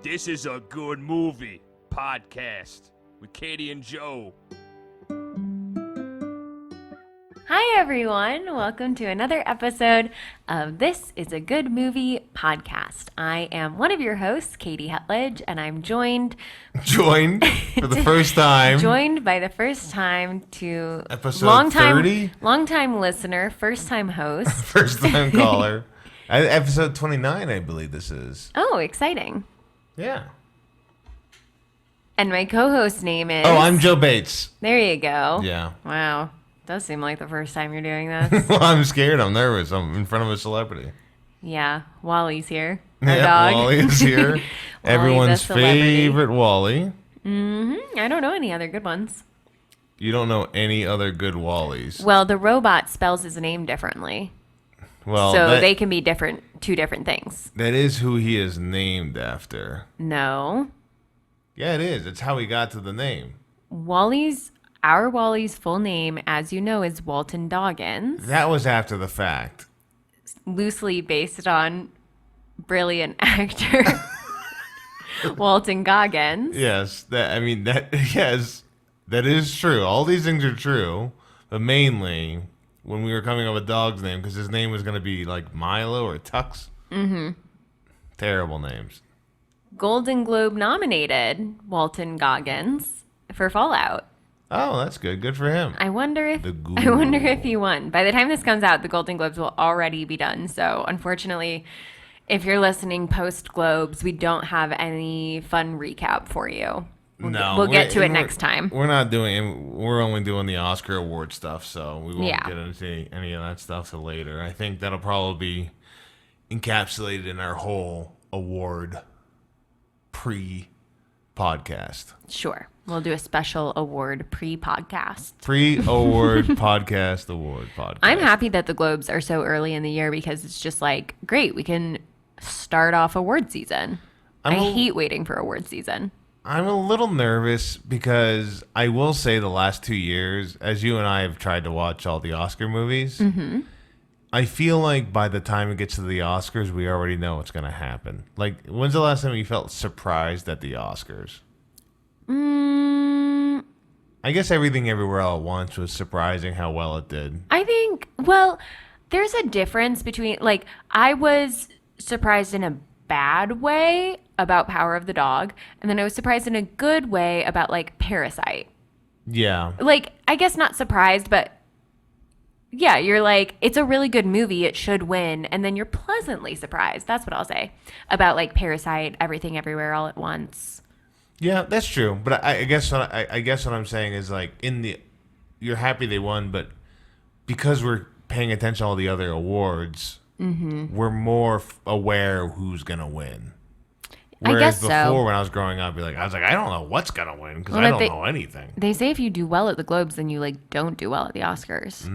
This is a good movie podcast with Katie and Joe. Hi, everyone. Welcome to another episode of This is a Good Movie podcast. I am one of your hosts, Katie Hetledge, and I'm joined for the first time. Joined by the first time to Episode 30? Long-time listener, first-time host. First-time caller. Episode 29, I believe this is. Oh, exciting. Yeah. And my co-host name is... Oh, I'm Joe Bates. There you go. Yeah. Wow. Does seem like the first time you're doing this. Well, I'm scared. I'm nervous. I'm in front of a celebrity. Yeah. Wally's here. Our Yeah, dog. Wally is here. Everyone's the celebrity. favorite Wally. Mm-hmm. I don't know any other good ones. You don't know any other good Wallies. Well, the robot spells his name differently. Well, so they can be two different things. That is who he is named after. No. Yeah, it is. It's how he got to the name. Our Wally's full name, as you know, is Walton Doggins. That was after the fact. Loosely based on brilliant actor Walton Goggins. Yes, that is true. All these things are true, but mainly when we were coming up with a dog's name, because his name was going to be like Milo or Tux. Mm-hmm. Terrible names. Golden Globe nominated Walton Goggins for Fallout. Oh, that's good. Good for him. I wonder if he won. By the time this comes out, the Golden Globes will already be done. So, unfortunately, if you're listening post Globes, we don't have any fun recap for you. We'll get to it next time. We're only doing the Oscar award stuff, so we won't get into any of that stuff till later. I think that'll probably be encapsulated in our whole award pre-podcast. Sure. We'll do a special award pre-podcast. Pre-award podcast award podcast. I'm happy that the Globes are so early in the year because it's just like, great, we can start off award season. I hate waiting for award season. I'm a little nervous because I will say the last 2 years, as you and I have tried to watch all the Oscar movies, I feel like by the time it gets to the Oscars, we already know what's going to happen. Like, when's the last time you felt surprised at the Oscars? I guess Everything Everywhere All at Once was surprising how well it did. I think, well, there's a difference between, like, I was surprised in a bad way about Power of the Dog, and then I was surprised in a good way about, like, Parasite. Yeah. Like, I guess not surprised, but yeah, you're like, it's a really good movie, it should win, and then you're pleasantly surprised. That's what I'll say about, like, Parasite, Everything Everywhere All at Once. Yeah, that's true. But I guess what I'm saying is, like, you're happy they won, but because we're paying attention to all the other awards, we're more aware of who's gonna win. Whereas I guess before, when I was growing up, I was like, I don't know what's gonna win because I don't know anything. They say if you do well at the Globes, then you like don't do well at the Oscars.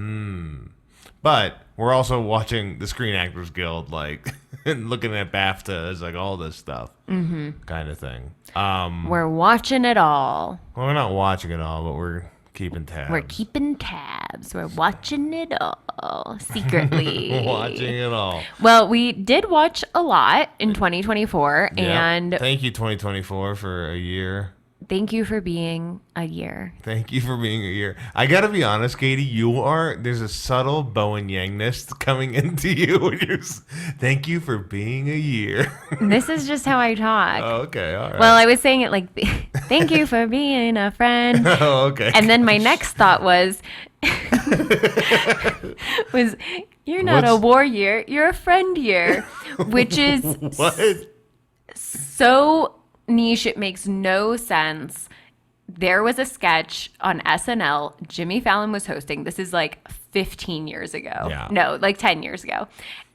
But we're also watching the Screen Actors Guild, like, and looking at BAFTAs, like all this stuff, kind of thing. We're watching it all. Well, we're not watching it all, but we're keeping tabs. We're keeping tabs. We're watching it all secretly. Watching it all. Well, we did watch a lot in 2024, and thank you, 2024, for a year. Thank you for being a year. Thank you for being a year. I gotta be honest, Katie, there's a subtle Bowen Yangness coming into you. Thank you for being a year. This is just how I talk. Oh, okay, all right. Well, I was saying it like, thank you for being a friend. Oh, okay. And then my next thought was you're not a war year, you're a friend year, which is what? So niche, it makes no sense. There was a sketch on SNL. Jimmy Fallon was hosting. This is like 15 years ago. Yeah. No, like 10 years ago.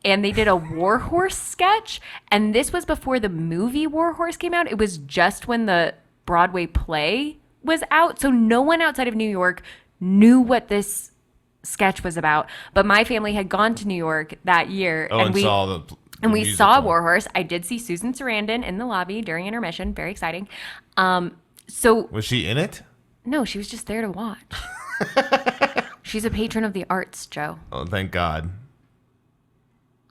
And they did a War Horse sketch. And this was before the movie War Horse came out. It was just when the Broadway play was out. So no one outside of New York knew what this sketch was about. But my family had gone to New York that year. Oh, and we saw the we saw War Horse. I did see Susan Sarandon in the lobby during intermission. Very exciting. So was she in it? No, she was just there to watch. She's a patron of the arts, Joe. Oh, thank God.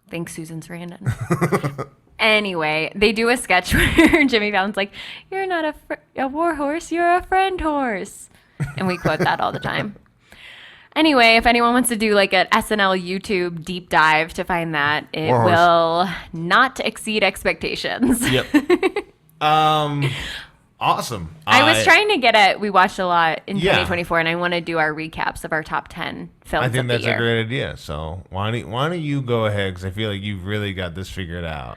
Thanks, Susan Sarandon. Anyway, they do a sketch where Jimmy Fallon's like, "You're not a war horse, you're a friend horse." And we quote that all the time. Anyway, if anyone wants to do like an SNL YouTube deep dive to find that, it will not exceed expectations. Yep. Awesome. I was trying to get it. We watched a lot in 2024, and I want to do our recaps of our top 10 films. I think of the that's year. a great idea. So why don't you go ahead? Because I feel like you've really got this figured out.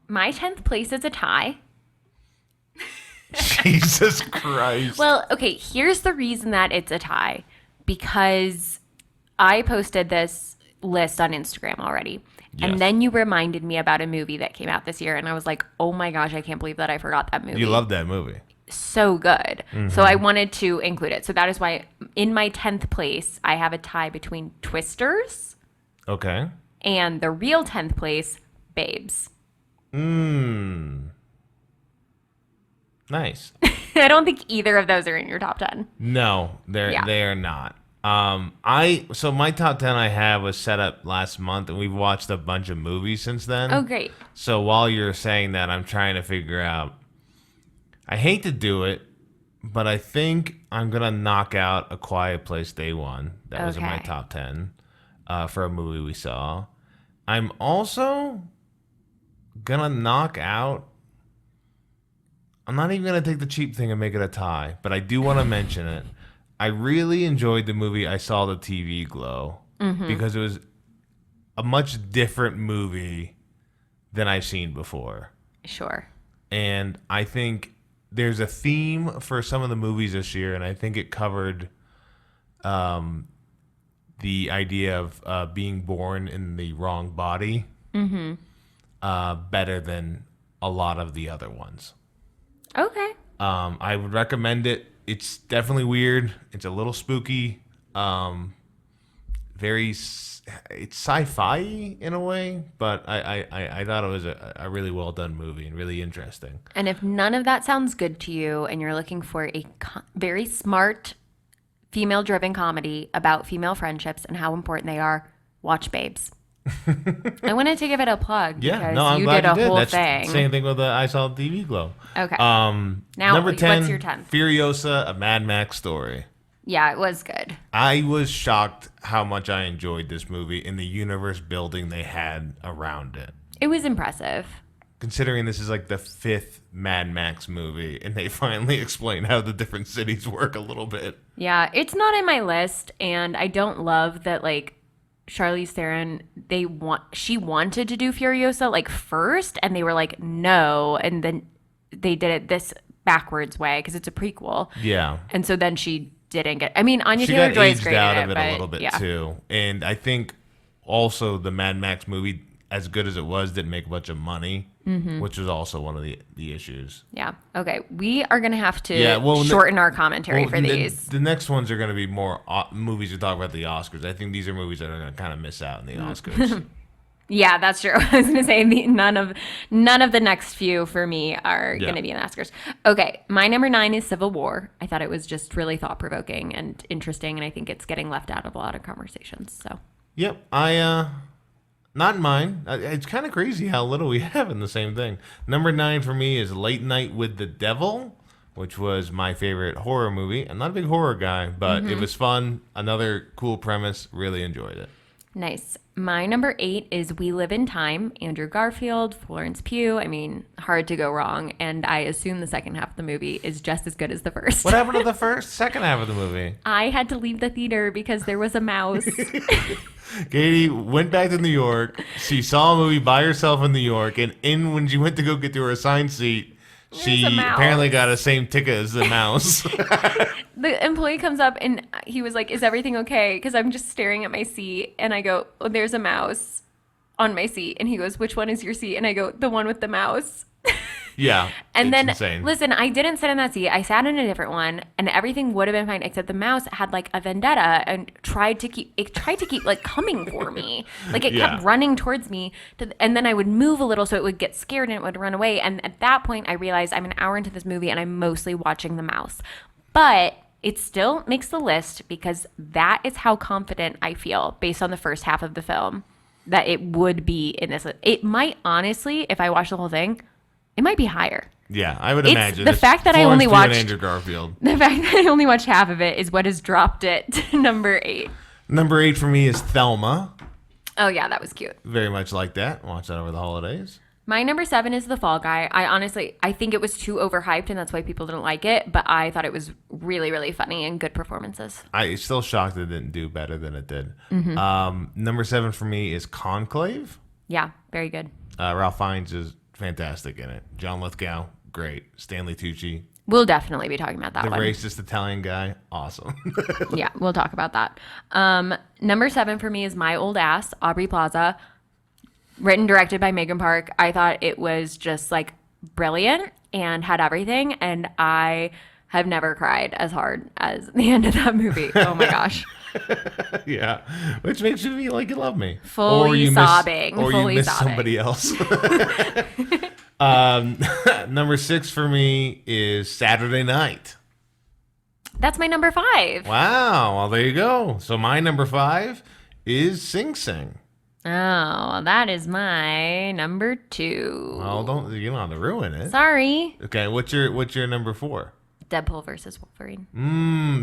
My 10th place is a tie. Jesus Christ. Well, okay, here's the reason that it's a tie. Because I posted this list on Instagram already. Yes. And then you reminded me about a movie that came out this year. And I was like, oh my gosh, I can't believe that I forgot that movie. You love that movie. So good. Mm-hmm. So I wanted to include it. So that is why in my 10th place, I have a tie between Twisters. Okay. And the real 10th place, Babes. Nice. I don't think either of those are in your top 10. No, they are not. So my top 10 I have was set up last month, and we've watched a bunch of movies since then. Oh, great. So while you're saying that, I'm trying to figure out. I hate to do it, but I think I'm gonna knock out A Quiet Place Day One. That was in my top 10 for a movie we saw. I'm also gonna knock out. I'm not even going to take the cheap thing and make it a tie, but I do want to mention it. I really enjoyed the movie I Saw the TV Glow because it was a much different movie than I've seen before. Sure. And I think there's a theme for some of the movies this year, and I think it covered the idea of being born in the wrong body better than a lot of the other ones. Okay. I would recommend it. It's definitely weird. It's a little spooky. It's sci-fi in a way, but I thought it was a really well done movie and really interesting. And if none of that sounds good to you, and you're looking for a very smart female-driven comedy about female friendships and how important they are, watch Babes. I wanted to give it a plug because I'm you glad did a you did. whole That's thing. Same thing with the I Saw the TV Glow. Okay. Now, number 10, what's your 10th? Furiosa, a Mad Max story. Yeah, it was good. I was shocked how much I enjoyed this movie in the universe building they had around it. It was impressive. Considering this is like the 5th Mad Max movie, and they finally explain how the different cities work a little bit. Yeah, it's not in my list, and I don't love that, like, Charlize Theron, she wanted to do Furiosa like first, and they were like no, and then they did it this backwards way because it's a prequel. Yeah, and so then she didn't get. I mean, Anya she Taylor-Joy got is great out at of it a little bit too, and I think also the Mad Max movie, as good as it was, didn't make a bunch of money, which was also one of the issues. Yeah. Okay. We are going to have to shorten our commentary for these. The next ones are going to be more movies to talk about the Oscars. I think these are movies that are going to kind of miss out in the Oscars. Yeah, that's true. I was going to say none of the next few for me are going to be in the Oscars. Okay. My number 9 is Civil War. I thought it was just really thought-provoking and interesting, and I think it's getting left out of a lot of conversations. So. Yep. Not in mine. It's kind of crazy how little we have in the same thing. Number 9 for me is Late Night with the Devil, which was my favorite horror movie. I'm not a big horror guy, but it was fun. Another cool premise. Really enjoyed it. Nice. My number 8 is We Live in Time, Andrew Garfield, Florence Pugh. I mean, hard to go wrong. And I assume the second half of the movie is just as good as the first. What happened to the second half of the movie? I had to leave the theater because there was a mouse. Katie went back to New York. She saw a movie by herself in New York. And when she went to go get to her assigned seat, she apparently got the same ticket as the mouse. The employee comes up and he was like, "Is everything okay?" Because I'm just staring at my seat. And I go, "Oh, there's a mouse on my seat." And he goes, "Which one is your seat?" And I go, "The one with the mouse." Yeah. And then, insane. Listen, I didn't sit in that seat. I sat in a different one, and everything would have been fine, except the mouse had like a vendetta and tried to keep like coming for me. Like it kept running towards me, and then I would move a little so it would get scared and it would run away. And at that point, I realized I'm an hour into this movie and I'm mostly watching the mouse. But it still makes the list because that is how confident I feel based on the first half of the film. that it would be in this. It might honestly, if I watch the whole thing, it might be higher. Yeah, I would imagine. The fact that I only Florence Pugh and watched Andrew Garfield. The fact that I only watched half of it is what has dropped it to number 8. Number 8 for me is Thelma. Oh yeah, that was cute. Very much like that. Watch that over the holidays. My number 7 is The Fall Guy. I think it was too overhyped, and that's why people didn't like it. But I thought it was really, really funny and good performances. I'm still shocked it didn't do better than it did. Number 7 for me is Conclave. Yeah, very good. Ralph Fiennes is fantastic in it. John Lithgow, great. Stanley Tucci, We'll definitely be talking about that the one. racist Italian guy, awesome. Yeah, we'll talk about that. Number 7 for me is My Old Ass, Aubrey Plaza. Written, directed by Megan Park. I thought it was just like brilliant and had everything. And I have never cried as hard as the end of that movie. Oh my gosh. Yeah, which makes you feel like you love me. Fully sobbing. Or fully you miss sobbing. somebody else. Number 6 for me is Saturday Night. That's my number 5. Wow, well there you go. So my number 5 is Sing Sing. Oh, that is my number 2. Well, you don't have to ruin it. Sorry. Okay, what's your number 4? Deadpool versus Wolverine.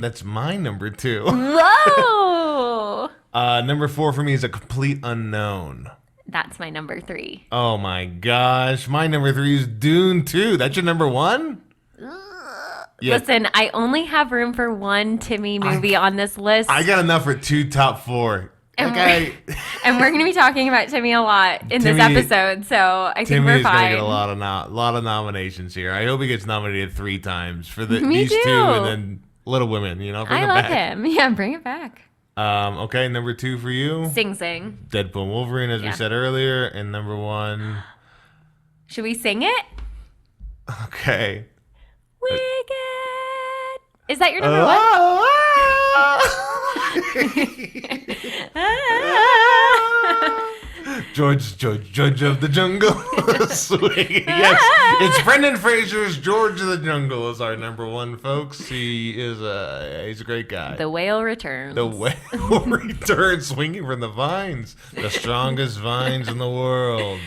That's my number 2. Whoa! Number 4 for me is A Complete Unknown. That's my number 3. Oh my gosh, my number 3 is Dune 2. That's your number 1? Yeah. Listen, I only have room for one Timmy movie on this list. I got enough for 2 top 4. And Okay. and we're going to be talking about Timmy a lot in this episode, so I think Timmy we're is gonna fine. get a lot of nominations here. I hope he gets nominated 3 times for Me these 2 too. and then Little Women. Bring I him love back. him. Yeah, bring it back. Okay, number 2 for you. Sing Sing. Deadpool and Wolverine, as we Yeah. said earlier, and number 1. Should we sing it? Okay. Wicked. Is that your number 1? Judge of the Jungle. Swing. Yes, it's Brendan Fraser's George of the Jungle is our number 1, folks. He's a great guy. The Whale Returns. The whale returns swinging from the vines, the strongest vines in the world.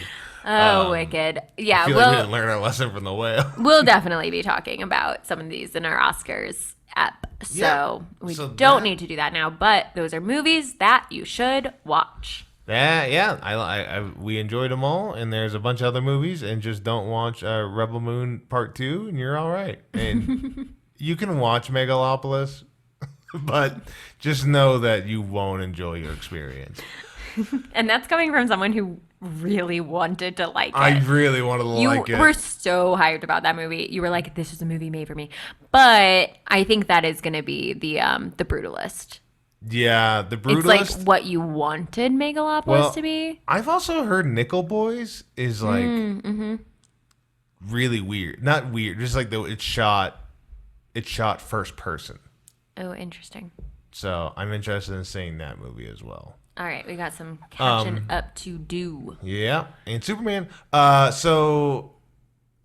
Oh, wicked. Yeah, I feel like we didn't learn our lesson from the whale. we'll definitely be talking about some of these in our Oscars app. So Yeah. we So don't need to do that now, but those are movies that you should watch. Yeah. We enjoyed them all, and there's a bunch of other movies, and just don't watch Rebel Moon Part 2, and you're all right. And you can watch Megalopolis, but just know that you won't enjoy your experience. And that's coming from someone who really wanted to like it. I really wanted to like it. You were so hyped about that movie. You were like, this is a movie made for me. But I think that is going to be the Brutalist. Yeah, the Brutalist. It's like what you wanted Megalopolis to be. I've also heard Nickel Boys is like really weird. Not weird, just like it's shot first person. Oh, interesting. So I'm interested in seeing that movie as well. All right, we got some catching up to do. Yeah, and Superman. So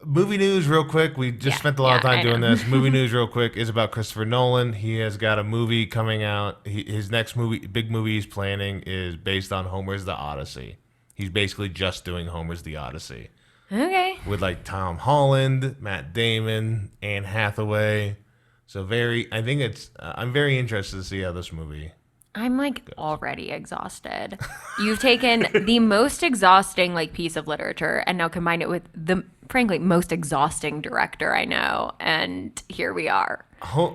movie news real quick. We just spent a lot of time doing this. Movie news real quick is about Christopher Nolan. He has got a movie coming out. His next big movie he's planning is based on Homer's The Odyssey. He's basically just doing Homer's The Odyssey. Okay. With like Tom Holland, Matt Damon, Anne Hathaway. So I'm very interested to see how this movie. I'm like already exhausted. You've taken the most exhausting piece of literature and now combined it with the frankly most exhausting director I know, and here we are.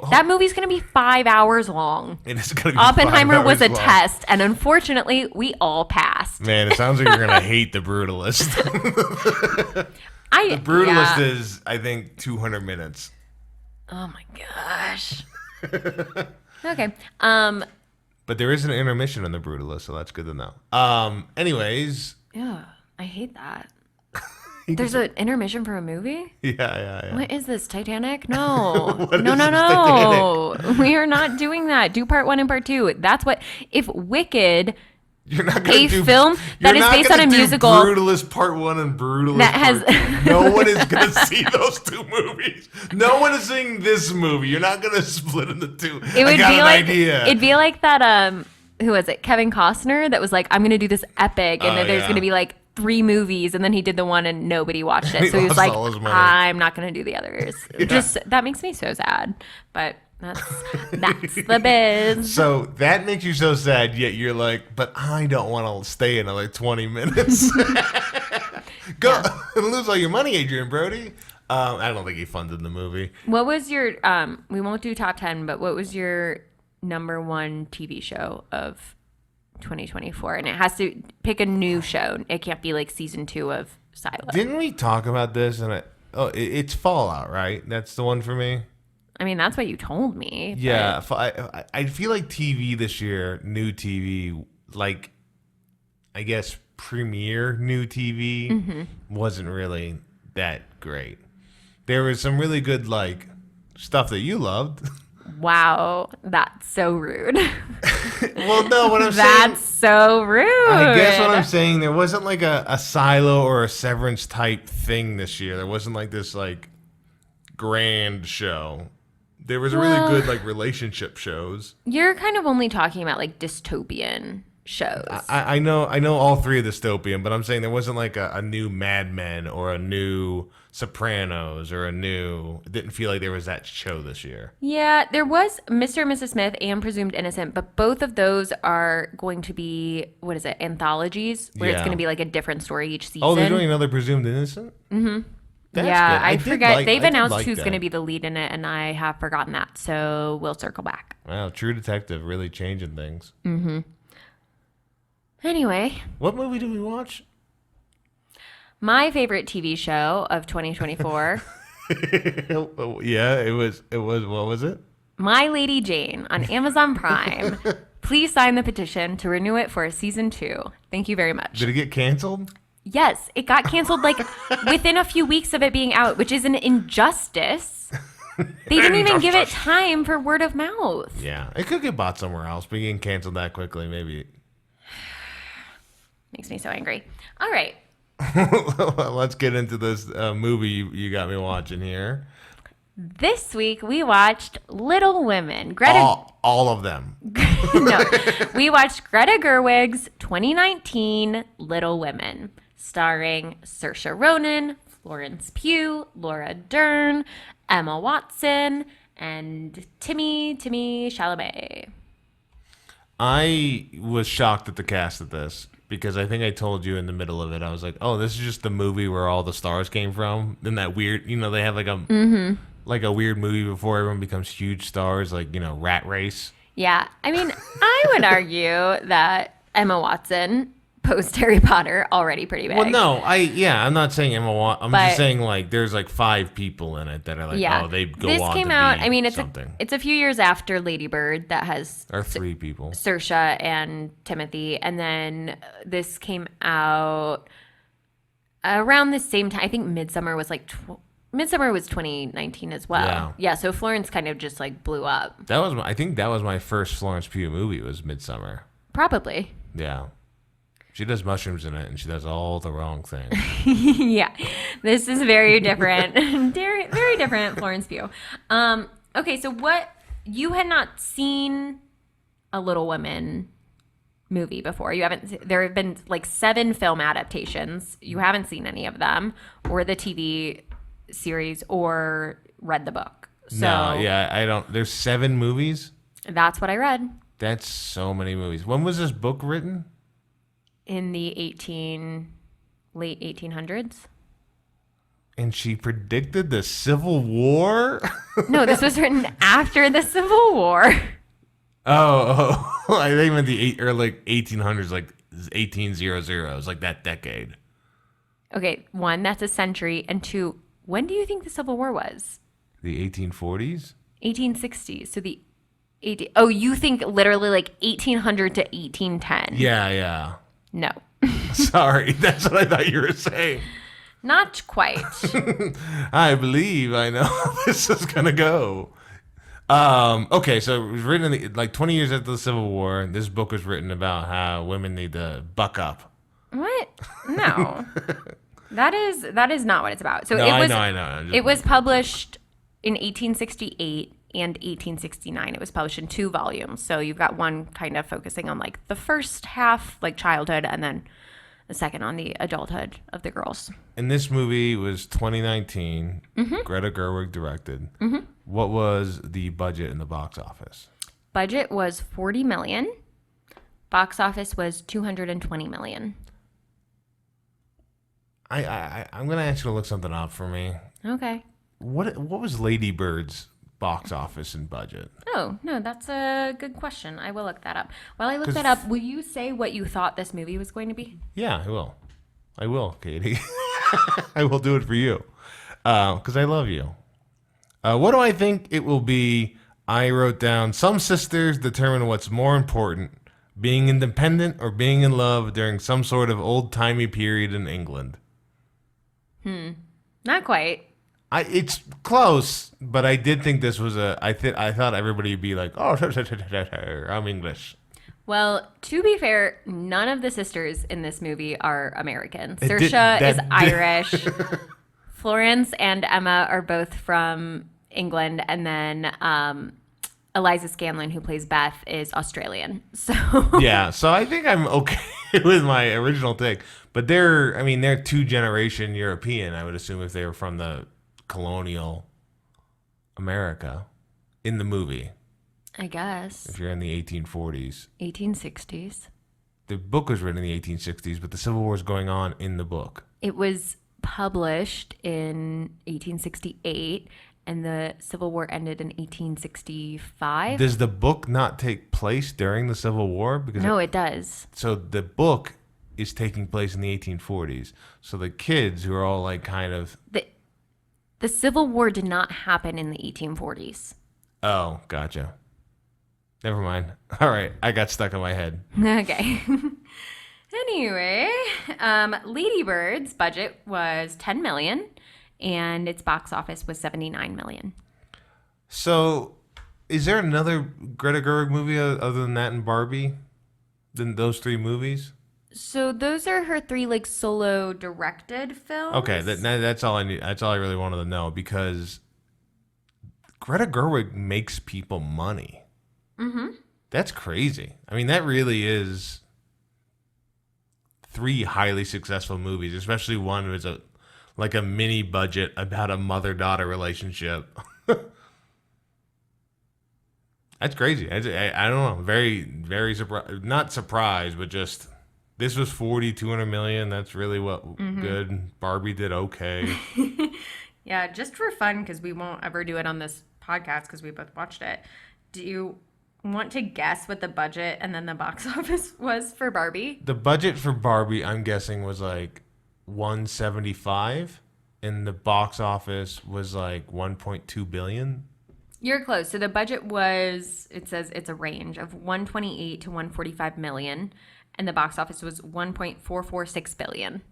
That movie's going to be 5 hours long. It is going to be Oppenheimer 5 was a hours long. test, and unfortunately, we all passed. Man, it sounds like you're going to hate The Brutalist. The Brutalist is, I think, 200 minutes. Oh my gosh. Okay. But there is an intermission on The Brutalist, so that's good to know. Anyways. Yeah, I hate that. There's an intermission for a movie? Yeah. What is this, Titanic? No. No. We are not doing that. Do part 1 and part 2. That's what, if Wicked, you're not gonna film that is based on a musical. Brutalist Part 1 and Brutalist Part 2. No one is going to see those 2 movies. No one is seeing this movie. You're not going to split into 2. It would I got be an like idea. It'd be like that who was it? Kevin Costner that was like, I'm going to do this epic and then there's going to be like 3 movies, and then he did the one and nobody watched it. So he was like, I'm not going to do the others. Just that makes me so sad. But that's the biz. So that makes you so sad, yet you're like, but I don't want to stay another 20 minutes. Go and lose all your money, Adrian Brody. I don't think he funded the movie. What was your we won't do top 10, but what was your number 1 TV show of 2024? And it has to pick a new show. It can't be like season 2 of Silo. Didn't we talk about this? And it's Fallout, right? That's the one for me. I mean, that's what you told me. Yeah, I feel like TV this year, new TV, like, I guess premiere new TV wasn't really that great. There was some really good, like, stuff that you loved. Wow, that's so rude. Well, no, what I'm saying... That's so rude. I guess what I'm saying, there wasn't like a Silo or a Severance type thing this year. There wasn't like this, like, grand show. There was really good, like, relationship shows. You're kind of only talking about, like, dystopian shows. I know all 3 are dystopian, but I'm saying there wasn't, like, a new Mad Men or a new Sopranos or it didn't feel like there was that show this year. Yeah, there was Mr. and Mrs. Smith and Presumed Innocent, but both of those are going to be, anthologies, where it's going to be, like, a different story each season. Oh, they're doing another Presumed Innocent? Mm-hmm. That's yeah, good. I forget. They've announced like who's going to be the lead in it, and I have forgotten that, so we'll circle back. Wow, True Detective really changing things. Mm-hmm. Anyway. What movie did we watch? My favorite TV show of 2024. Yeah, it was, what was it? My Lady Jane on Amazon Prime. Please sign the petition to renew it for season 2. Thank you very much. Did it get canceled? Yes, it got canceled like within a few weeks of it being out, which is an injustice. They didn't even give it time for word of mouth. Yeah, it could get bought somewhere else, but getting canceled that quickly, maybe. Makes me so angry. All right. Let's get into this movie you got me watching here. This week we watched Little Women. All of them. No, we watched Greta Gerwig's 2019 Little Women, starring Saoirse Ronan, Florence Pugh, Laura Dern, Emma Watson, and Timmy Chalamet. I was shocked at the cast of this because I think I told you in the middle of it, I was like, oh, this is just the movie where all the stars came from. Then that weird, they have like a like a weird movie before everyone becomes huge stars, like, Rat Race. Yeah. I mean, I would argue that Emma Watson, post Harry Potter, already pretty big. Well, no, I'm not saying Emma Watson. I'm just saying, like, there's like 5 people in it that are like, oh, they go on to be something. This came out, I mean, it's a few years after Lady Bird that has... Or 3 people. Saoirse and Timothy. And then this came out around the same time. I think Midsummer was like... Midsummer was 2019 as well. Yeah, so Florence kind of just like blew up. I think that was my first Florence Pugh movie, was Midsummer. Probably. Yeah. She does mushrooms in it, and she does all the wrong things. Yeah. This is very different. Very different Florence Pugh. Okay, so you had not seen a Little Women movie before. There have been like 7 film adaptations. You haven't seen any of them, or the TV series, or read the book. So no, yeah, I don't. There's 7 movies? That's what I read. That's so many movies. When was this book written? In the late 1800s. And she predicted the Civil War? No, this was written after the Civil War. Oh, I think meant the 1800s, like 1800s. It was like that decade. Okay, 1, that's a century, and 2, when do you think the Civil War was? The 1840s? 1860s. So the 80. Oh, you think literally like 1800 to 1810? Yeah. No. Sorry, that's what I thought you were saying. Not quite. I believe I know how this is going to go. Okay, so it was written like 20 years after the Civil War. This book was written about how women need to buck up. What? No. That is not what it's about. So no, I know. It was published in 1868 and 1869. It was published in 2 volumes. So you've got one kind of focusing on like the first half, like childhood, and then the second on the adulthood of the girls. And this movie was 2019. Greta Gerwig directed. What was the budget in the box office? Budget was $40 million. Box office was $220 million. I'm gonna ask you to look something up for me. Okay. What was Lady Bird's box office and budget? Oh, no, that's a good question. I will look that up. While I look that up, will you say what you thought this movie was going to be? Yeah, I will. I will, Katie. I will do it for you. Because I love you. What do I think it will be? I wrote down, some sisters determine what's more important, being independent or being in love during some sort of old-timey period in England. Not quite. It's close, but I did think this was I thought everybody would be like, oh, I'm English. Well, to be fair, none of the sisters in this movie are American. Saoirse is Irish. Florence and Emma are both from England, and then Eliza Scanlon, who plays Beth, is Australian. So yeah, so I think I'm okay with my original take. But they're 2-generation European, I would assume, if they were from the colonial America in the movie. I guess. If you're in the 1840s. 1860s. The book was written in the 1860s, but the Civil War is going on in the book. It was published in 1868, and the Civil War ended in 1865. Does the book not take place during the Civil War? Because no, it does. So the book is taking place in the 1840s. So the kids who are all like kind of... The Civil War did not happen in the 1840s. Oh, gotcha. Never mind. All right, I got stuck in my head. Okay. Anyway, Lady Bird's budget was $10 million, and its box office was $79 million. So, is there another Greta Gerwig movie other than that and Barbie? Than those 3 movies? So those are her 3 like solo directed films. Okay, that's all I need. That's all I really wanted to know, because Greta Gerwig makes people money. That's crazy. I mean, that really is 3 highly successful movies, especially one was a mini budget about a mother-daughter relationship. That's crazy. I don't know. Very, very surprised. Not surprised, but just... This was $200 million. That's really good. Barbie did okay. Yeah, just for fun, because we won't ever do it on this podcast because we both watched it. Do you want to guess what the budget and then the box office was for Barbie? The budget for Barbie, I'm guessing, was like $175, and the box office was like $1.2 billion. You're close. So the budget was, it says it's a range of $128 to $145 million. And the box office was $1.446 billion.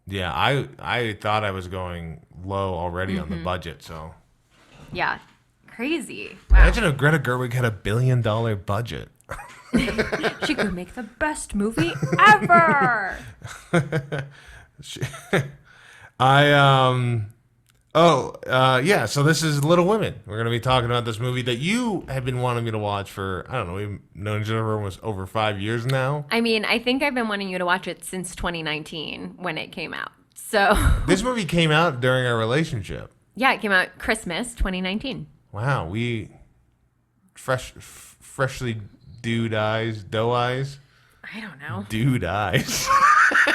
Yeah, I thought I was going low already on the budget, so. Yeah, crazy. Wow. Imagine if Greta Gerwig had $1 billion budget. She could make the best movie ever. Yeah, so this is Little Women. We're going to be talking about this movie that you have been wanting me to watch for, I don't know, we've known each other almost over 5 years now. I mean, I think I've been wanting you to watch it since 2019 when it came out. So this movie came out during our relationship. Yeah, it came out Christmas 2019. Wow, we freshly doe eyes. I don't know. Dude eyes.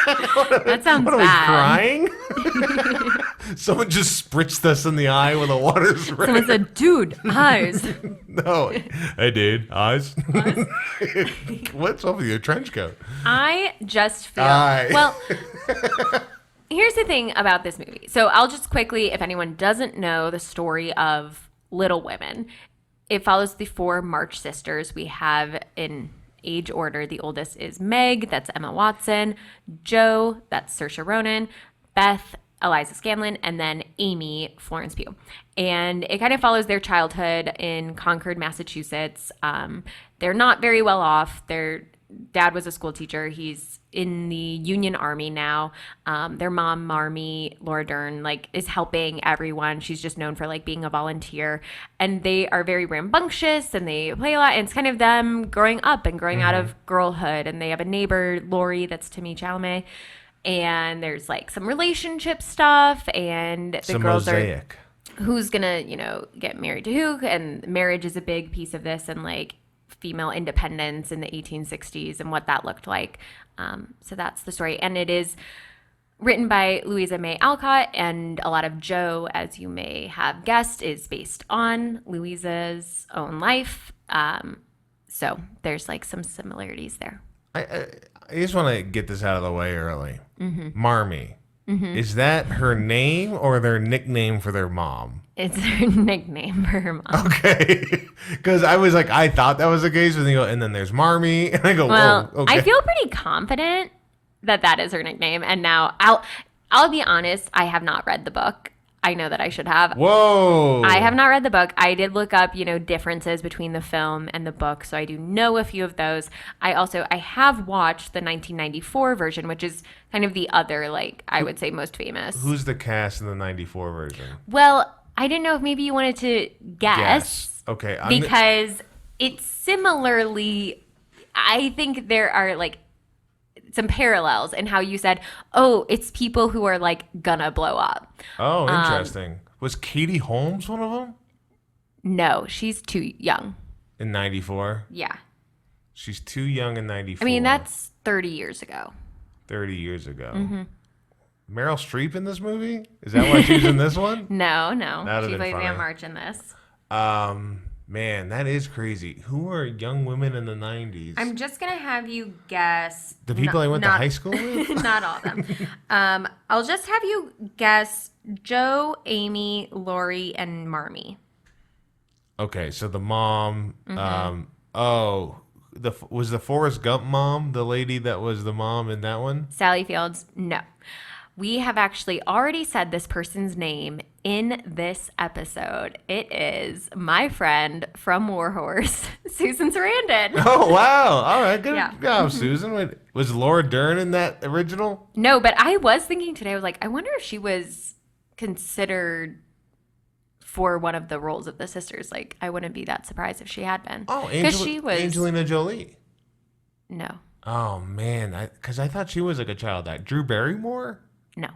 That sounds what, bad. Are we crying? Someone just spritzed us in the eye with a water spray. Someone said, dude, eyes. No. Hey, dude, eyes. What's up with your trench coat? I just feel... Well, here's the thing about this movie. So I'll just quickly, if anyone doesn't know the story of Little Women, it follows the 4 March sisters we have in age order. The oldest is Meg, that's Emma Watson, Jo, that's Saoirse Ronan, Beth, Eliza Scanlon, and then Amy, Florence Pugh. And it kind of follows their childhood in Concord, Massachusetts. They're not very well off. They're dad was a school teacher. He's in the Union Army now. Their mom, Marmee, Laura Dern, like is helping everyone. She's just known for like being a volunteer. And they are very rambunctious and they play a lot. And it's kind of them growing up and growing out of girlhood. And they have a neighbor, Laurie, that's Timothée Chalamet. And there's like some relationship stuff. And the girls mosaic. Who's gonna, get married to who. And marriage is a big piece of this. And like female independence in the 1860s and what that looked like. So that's the story. And it is written by Louisa May Alcott, and a lot of Joe, as you may have guessed, is based on Louisa's own life. So there's like some similarities there. I just want to get this out of the way early. Marmee. Is that her name or their nickname for their mom? It's her nickname for her mom. Okay. Because I was like, I thought that was the case. And then there's Marmee. And I go, well, whoa, okay. I feel pretty confident that is her nickname. And now I'll be honest, I have not read the book. I know that I should have. Whoa. I have not read the book. I did look up, differences between the film and the book. So I do know a few of those. I have watched the 1994 version, which is kind of the other, I would say most famous. Who's the cast in the 94 version? Well, I didn't know if maybe you wanted to guess. Okay. Because it's similarly, I think there are some parallels in how you said, oh, it's people who are gonna blow up. Oh, interesting. Was Katie Holmes one of them? No, she's too young. In 94? Yeah. She's too young in 94. I mean, that's 30 years ago. 30 years ago. Meryl Streep in this movie? Is that why she's in this one? No. That'd She plays funny. Anne March in this. Man, that is crazy. Who are young women in the 90s? I'm just going to have you guess. The people I went to high school with? Not all of them. I'll just have you guess Joe, Amy, Laurie, and Marmee. Okay, so the mom, was the Forrest Gump mom the lady that was the mom in that one? Sally Fields, no. We have actually already said this person's name in this episode. It is my friend from Warhorse, Susan Sarandon. Oh, wow. All right, good Yeah. job, Susan. Wait, was Laura Dern in that original? No, but I was thinking today, I was like, I wonder if she was considered for one of the roles of the sisters. I wouldn't be that surprised if she had been. Oh, she was Angelina Jolie. No. Oh, man. Because I thought she was a child actor. Drew Barrymore? No.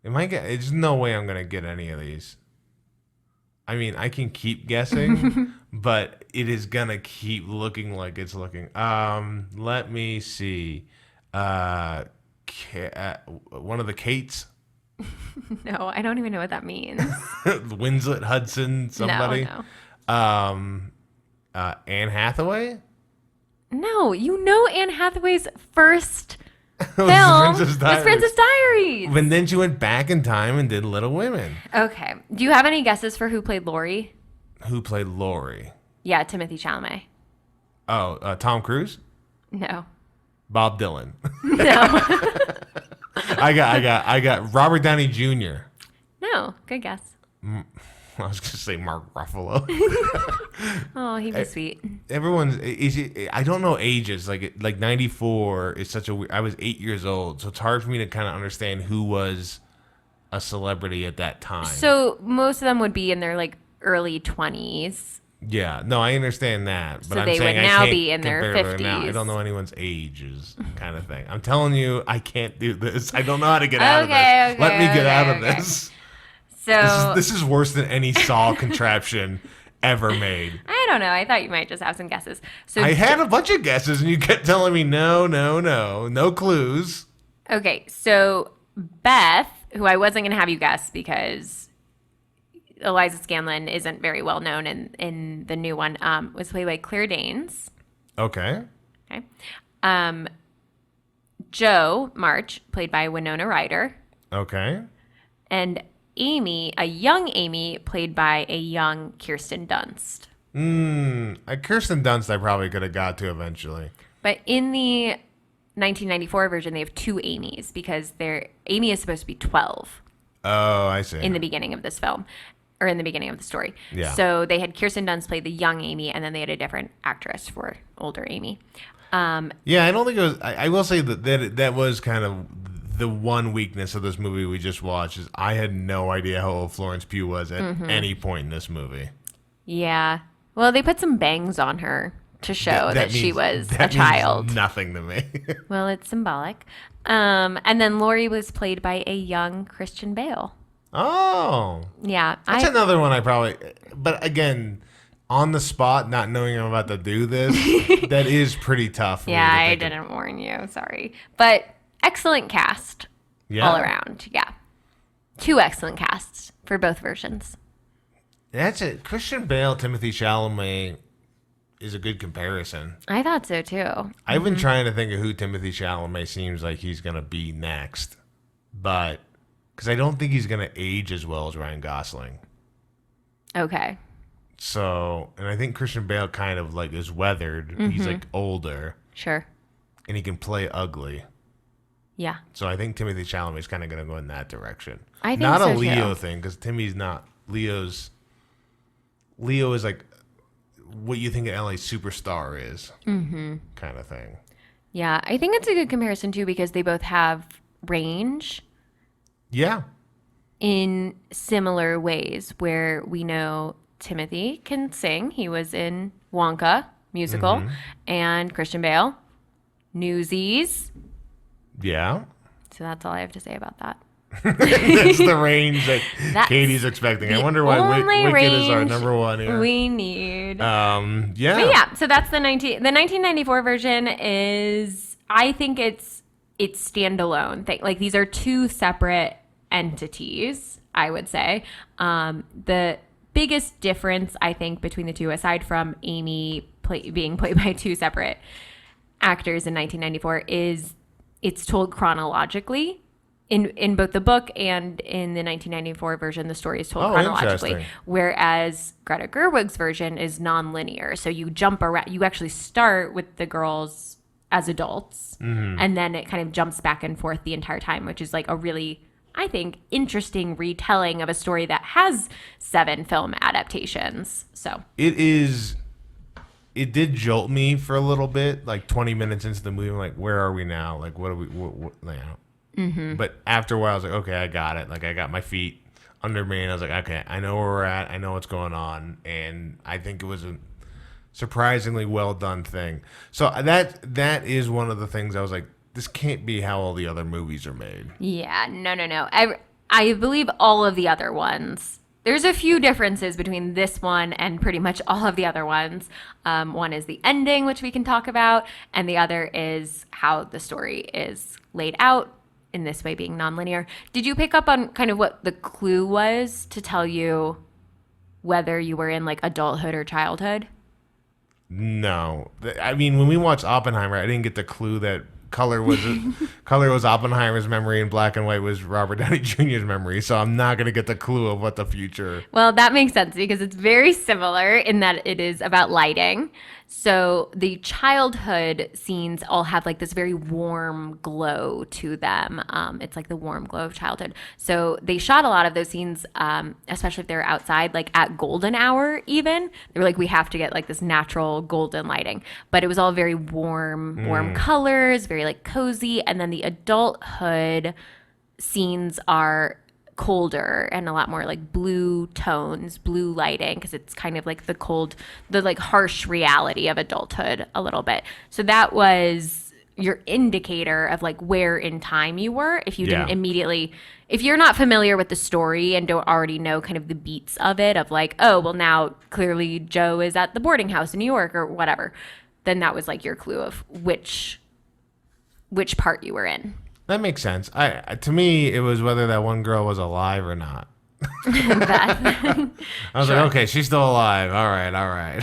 There's no way I'm going to get any of these. I mean, I can keep guessing, but it is going to keep looking like it's looking. Let me see. One of the Kates? No, I don't even know what that means. Winslet Hudson, somebody? No. Anne Hathaway? No, Anne Hathaway's first film Princess was Princess Diaries. And then she went back in time and did Little Women. Okay. Do you have any guesses for who played Laurie? Who played Laurie? Yeah, Timothée Chalamet. Oh, Tom Cruise? No. Bob Dylan. No. I got Robert Downey Jr. No. Good guess. I was going to say Mark Ruffalo. Oh, he'd be sweet. I don't know ages. Like 94 is such a I was 8 years old, so it's hard for me to kind of understand who was a celebrity at that time. So most of them would be in their early 20s. Yeah, no, I understand that, but So I'm they saying would I now can't be in their compare them now. I 50s. don't know anyone's ages, kind of thing. I'm telling you, I can't do this. I don't know how to get out of this. Okay, Let me get out of okay. this. So This is worse than any Saw contraption ever made. I don't know. I thought you might just have some guesses. So I had a bunch of guesses, and you kept telling me no clues. Okay, so Beth, who I wasn't going to have you guess because Eliza Scanlon isn't very well known in the new one, was played by Claire Danes. Okay. Okay. Joe March, played by Winona Ryder. Okay. And Amy, a young Amy, played by a young Kirsten Dunst. Kirsten Dunst I probably could have got to eventually. But in the 1994 version, they have two Amys because Amy is supposed to be 12 Oh, I see. in the beginning of this film. or in the beginning of the story. Yeah. So they had Kirsten Dunst play the young Amy, and then they had a different actress for older Amy. Yeah, I don't think it was. I will say that was kind of the one weakness of this movie we just watched. Is I had no idea how old Florence Pugh was at any point in this movie. Yeah. Well, they put some bangs on her to show that she was a child. Means nothing to me. Well, it's symbolic. And then Laurie was played by a young Christian Bale. Oh. Yeah. That's another one I probably... But again, on the spot, not knowing I'm about to do this, that is pretty tough. For Yeah, me to I think didn't warn you. Sorry. But excellent cast all around. Yeah. 2 excellent casts for both versions. That's it. Christian Bale, Timothée Chalamet is a good comparison. I thought so, too. I've been trying to think of who Timothée Chalamet seems like he's going to be next. But... Because I don't think he's going to age as well as Ryan Gosling. Okay. So, and I think Christian Bale kind of like is weathered. He's like older. Sure. And he can play ugly. Yeah. So I think Timothée Chalamet is kind of going to go in that direction. I think not so a Leo too. thing, because Timmy's not. Leo is like what you think an LA superstar is. Kind of thing. Yeah. I think it's a good comparison, too, because they both have range. Yeah. In similar ways, where we know Timothy can sing. He was in Wonka musical, and Christian Bale, Newsies. Yeah. So that's all I have to say about that. That's the range that Katie's expecting. I wonder why Wicked is our number one here. We need. Yeah. But yeah, so that's the 1994 version is, I think it's standalone thing. Like, these are 2 separate entities, I would say. The biggest difference, I think, between the 2, aside from Amy being played by 2 separate actors in 1994, is it's told chronologically. In both the book and in the 1994 version, the story is told chronologically. Whereas Greta Gerwig's version is non-linear. So you jump around. You actually start with the girls as adults, and then it kind of jumps back and forth the entire time, which is like a really, I think, interesting retelling of a story that has 7 film adaptations. So it did jolt me for a little bit, like 20 minutes into the movie. I'm like, where are we now? Like, what are we, what you know? But after a while, I was like, okay, I got it. Like, I got my feet under me, and I was like, okay, I know where we're at. I know what's going on. And I think it was a surprisingly well done thing. So that is one of the things I was like, this can't be how all the other movies are made. Yeah, no. I believe all of the other ones. There's a few differences between this one and pretty much all of the other ones. One is the ending, which we can talk about, and the other is how the story is laid out, in this way being nonlinear. Did you pick up on kind of what the clue was to tell you whether you were in like adulthood or childhood? No. I mean, when we watched Oppenheimer, I didn't get the clue that color was Oppenheimer's memory and black and white was Robert Downey Jr.'s memory. So I'm not going to get the clue of what the future. Well, that makes sense because it's very similar in that it is about lighting. So the childhood scenes all have like this very warm glow to them. It's like the warm glow of childhood. So they shot a lot of those scenes, especially if they were outside, like at golden hour even. They were like, we have to get like this natural golden lighting. But it was all very warm colors, very like cozy. And then the adulthood scenes are colder and a lot more like blue tones, blue lighting, because it's kind of like the like harsh reality of adulthood a little bit. So that was your indicator of like where in time you were. If you didn't immediately, if you're not familiar with the story and don't already know kind of the beats of it, of like, oh, well now clearly Joe is at the boarding house in New York or whatever, then that was like your clue of which part you were in. That makes sense. To me, it was whether that one girl was alive or not. I was like, okay, she's still alive. All right.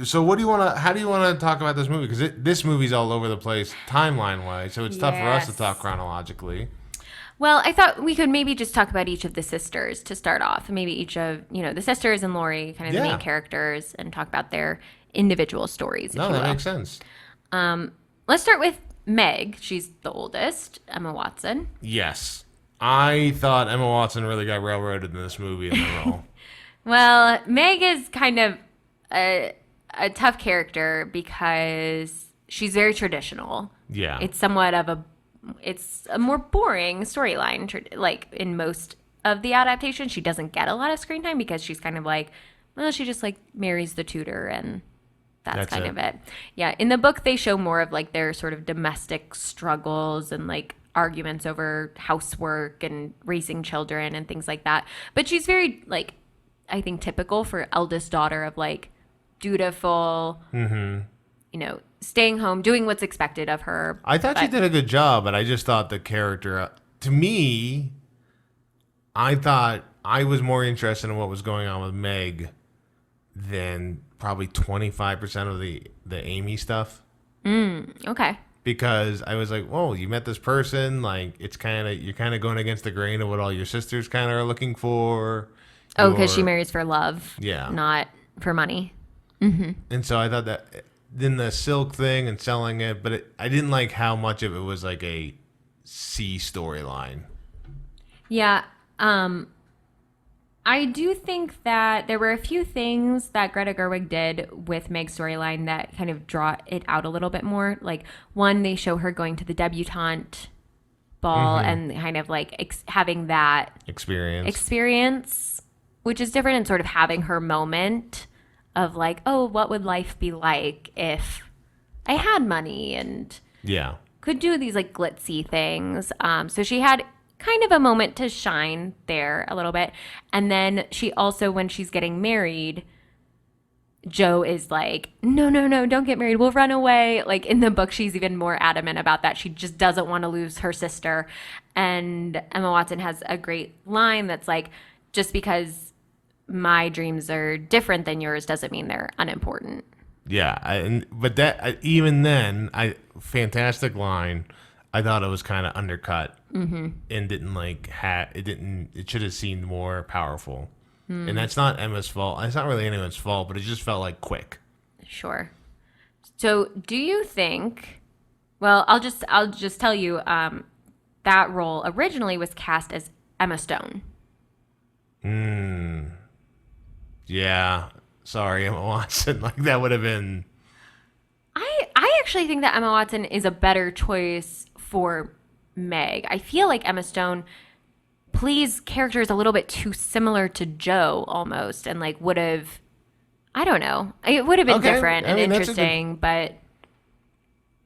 So what do you want to? How do you want to talk about this movie? Because this movie's all over the place timeline wise, so it's tough for us to talk chronologically. Well, I thought we could maybe just talk about each of the sisters to start off. Maybe each of the sisters and Laurie, kind of the main characters, and talk about their individual stories. No, that makes sense. Let's start with Meg. She's the oldest, Emma Watson. Yes. I thought Emma Watson really got railroaded in this movie in the role. Well, Meg is kind of a tough character because she's very traditional. Yeah. It's it's a more boring storyline. Like in most of the adaptations, she doesn't get a lot of screen time because she's kind of like, well, she just like marries the tutor and that's kind of it. Yeah. In the book, they show more of like their sort of domestic struggles and like arguments over housework and raising children and things like that. But she's very like, I think typical for eldest daughter of like dutiful, staying home, doing what's expected of her. I thought she did a good job, but I just thought the character, to me, I thought I was more interested in what was going on with Meg than probably 25% of the Amy stuff. Okay. Because I was like, whoa, you met this person, like you're kind of going against the grain of what all your sisters kind of are looking for. Oh, because she marries for love. Yeah. Not for money. And so I thought that then the silk thing and selling it, but I didn't like how much of it was like a C storyline. Yeah. I do think that there were a few things that Greta Gerwig did with Meg's storyline that kind of draw it out a little bit more. Like, one, they show her going to the debutante ball and kind of like having that experience, which is different, and sort of having her moment of like, oh, what would life be like if I had money and could do these like glitzy things. So she had kind of a moment to shine there a little bit. And then she also, when she's getting married, Joe is like, no, don't get married. We'll run away. Like in the book, she's even more adamant about that. She just doesn't want to lose her sister. And Emma Watson has a great line that's like, just because my dreams are different than yours doesn't mean they're unimportant. Yeah. But that, even then, fantastic line. I thought it was kind of undercut and didn't like it should have seemed more powerful. And that's not Emma's fault. It's not really anyone's fault, but it just felt like quick. Sure. So do you think, well, I'll just tell you, that role originally was cast as Emma Stone. Yeah. Sorry, Emma Watson. Like that would have been. I actually think that Emma Watson is a better choice for Meg. I feel like Emma Stone plays characters a little bit too similar to Joe almost, and like would have, I don't know, it would have been different and interesting, but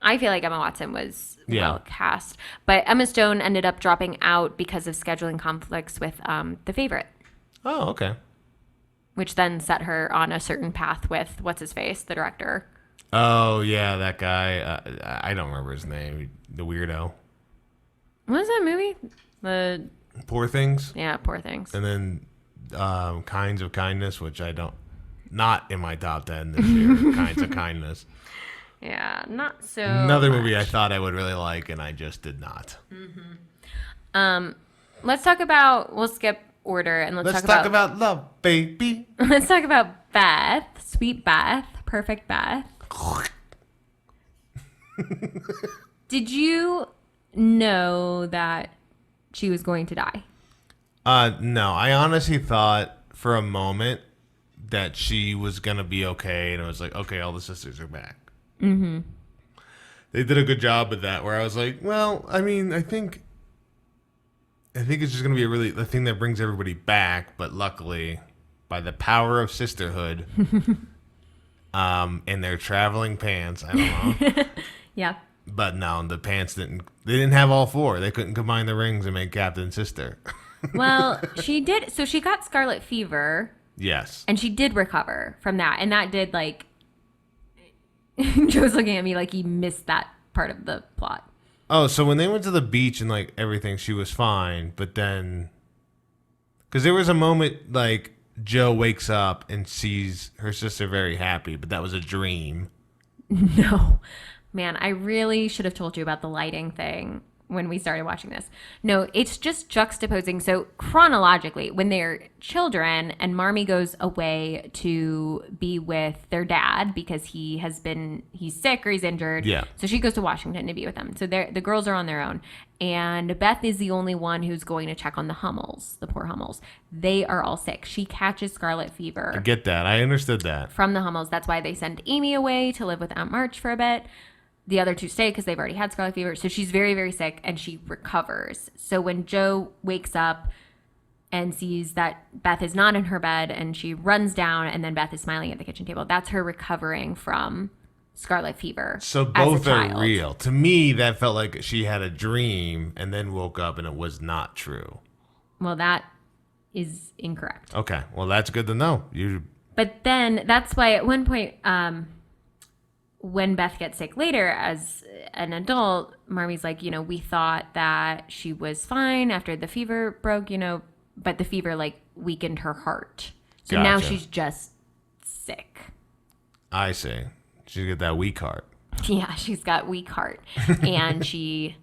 I feel like Emma Watson was well cast. But Emma Stone ended up dropping out because of scheduling conflicts with The Favorite. Oh, okay. Which then set her on a certain path with what's-his-face, the director. Oh, yeah, that guy. I don't remember his name. The weirdo. What was that movie? The Poor Things? Yeah, Poor Things. And then Kinds of Kindness, which I don't... Not in my top 10 this year. Kinds of Kindness. Yeah, not so Another much. movie I thought I would really like, and I just did not. Let's talk about... We'll skip order, and let's talk about love, baby. Let's talk about Beth. Sweet Beth. Perfect Beth. Did you know that she was going to die? No, I honestly thought for a moment that she was going to be okay, and I was like, okay, all the sisters are back. Mm-hmm. They did a good job with that, where I was like, well, I mean, I think it's just going to be the thing that brings everybody back, but luckily, by the power of sisterhood, and their traveling pants, I don't know. Yeah. But no, the pants didn't have all four. They couldn't combine the rings and make Captain and Sister. Well, she did. So she got scarlet fever. Yes. And she did recover from that. And that did like, Joe's looking at me like he missed that part of the plot. Oh, so when they went to the beach and like everything, she was fine. But then, because there was a moment like Joe wakes up and sees her sister very happy, but that was a dream. No. Man, I really should have told you about the lighting thing when we started watching this. No, it's just juxtaposing. So chronologically, when they're children and Marmee goes away to be with their dad because he's sick or he's injured. Yeah. So she goes to Washington to be with them. So the girls are on their own. And Beth is the only one who's going to check on the Hummels, the poor Hummels. They are all sick. She catches scarlet fever. I get that. I understood that. From the Hummels. That's why they send Amy away to live with Aunt March for a bit. The other two stay because they've already had scarlet fever. So she's very, very sick and she recovers. So when Jo wakes up and sees that Beth is not in her bed and she runs down and then Beth is smiling at the kitchen table, that's her recovering from scarlet fever. So both are real. To me, that felt like she had a dream and then woke up and it was not true. Well, that is incorrect. Okay. Well, that's good to know. But then that's why at one point, when Beth gets sick later as an adult, Marmee's like, we thought that she was fine after the fever broke, but the fever weakened her heart. So Gotcha. Now she's just sick. I see. She's got that weak heart. Yeah, she's got weak heart and she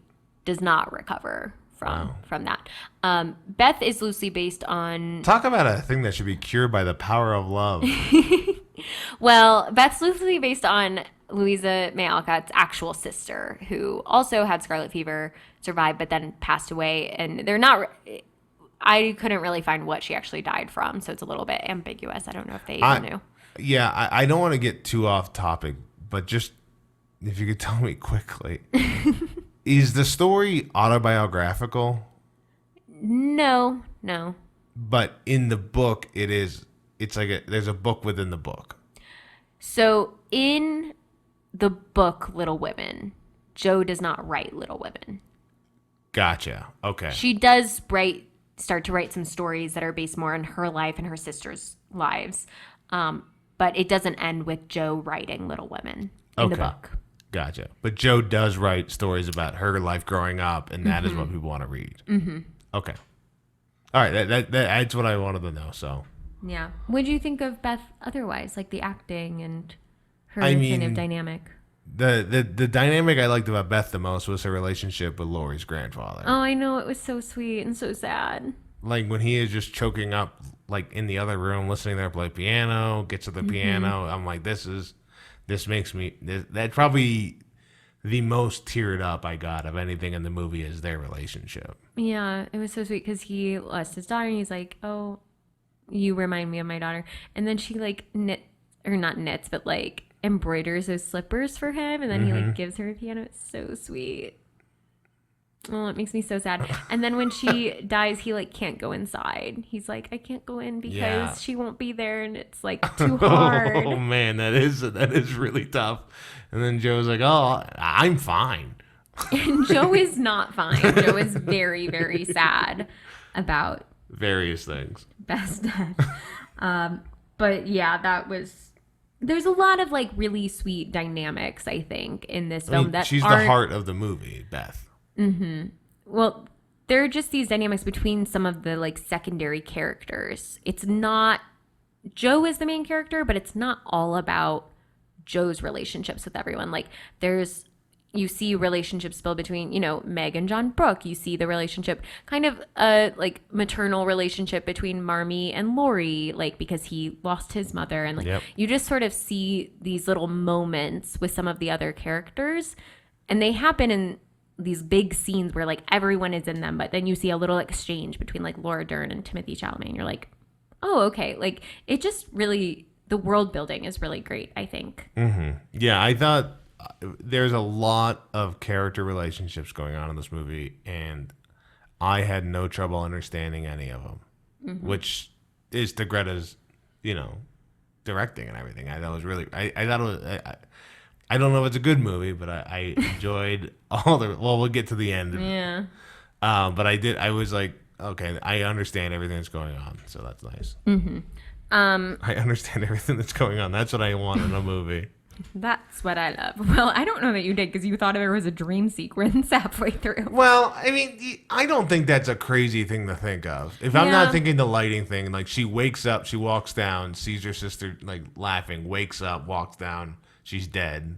does not recover from that. Beth is loosely based on... Talk about a thing that should be cured by the power of love. Well, Beth's loosely based on Louisa May Alcott's actual sister, who also had scarlet fever, survived, but then passed away. And they're not... I couldn't really find what she actually died from, so it's a little bit ambiguous. I don't know if they even knew. Yeah, I don't want to get too off topic, but just if you could tell me quickly. Is the story autobiographical? No. But in the book, it is. It's like there's a book within the book. So in the book Little Women, Jo does not write Little Women. Gotcha. Okay. She does start to write some stories that are based more on her life and her sister's lives. But it doesn't end with Jo writing Little Women in the book. Gotcha. But Jo does write stories about her life growing up, and that is what people want to read. Mm-hmm. Okay. All right. That's what I wanted to know. So. Yeah. What do you think of Beth otherwise, like the acting and her kind of dynamic? The dynamic I liked about Beth the most was her relationship with Laurie's grandfather. Oh, I know. It was so sweet and so sad. Like when he is just choking up, like in the other room, listening to her play piano, gets to the piano. I'm like, that's probably the most teared up I got of anything in the movie is their relationship. Yeah, it was so sweet because he lost his daughter and he's like, oh, you remind me of my daughter. And then she embroiders those slippers for him and then he gives her a piano. It's so sweet. Oh, it makes me so sad. And then when she dies, he can't go inside. He's like, I can't go in because she won't be there and it's too hard. Oh man, that is really tough. And then Joe's like, oh, I'm fine. And Joe is not fine. Joe is very, very sad about various things. Beth's death. But yeah, there's a lot of really sweet dynamics, I think, in this film she's the heart of the movie, Beth. Mm-hmm. Well, there are just these dynamics between some of the secondary characters. It's not Joe is the main character, but it's not all about Joe's relationships with everyone. You see relationships build between, Meg and John Brooke. You see the relationship, kind of a maternal relationship between Marmee and Laurie, because he lost his mother. And you just sort of see these little moments with some of the other characters. And they happen in these big scenes where everyone is in them. But then you see a little exchange between Laura Dern and Timothée Chalamet. And you're like, oh, okay. It just really, the world building is really great, I think. Mm-hmm. Yeah, I thought there's a lot of character relationships going on in this movie, and I had no trouble understanding any of them, which is to Greta's, directing and everything. I thought it was really, I thought it was, I don't know if it's a good movie, but I enjoyed all we'll get to the end. Yeah. But I was like, okay, I understand everything that's going on, so that's nice. Mm-hmm. I understand everything that's going on. That's what I want in a movie. That's what I love. Well, I don't know that you did because you thought there was a dream sequence halfway through. Well, I don't think that's a crazy thing to think of. If I'm not thinking the lighting thing, she wakes up, she walks down, sees her sister laughing, wakes up, walks down, she's dead.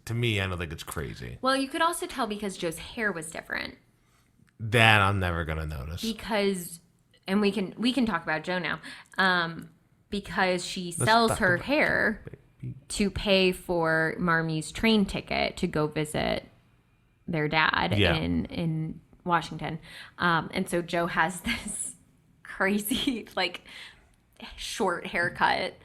To me, I don't think it's crazy. Well, you could also tell because Joe's hair was different. That I'm never gonna notice. Because, and we can talk about Joe now, because she sells her hair to pay for Marmie's train ticket to go visit their dad in Washington. And so Joe has this crazy, like, short haircut,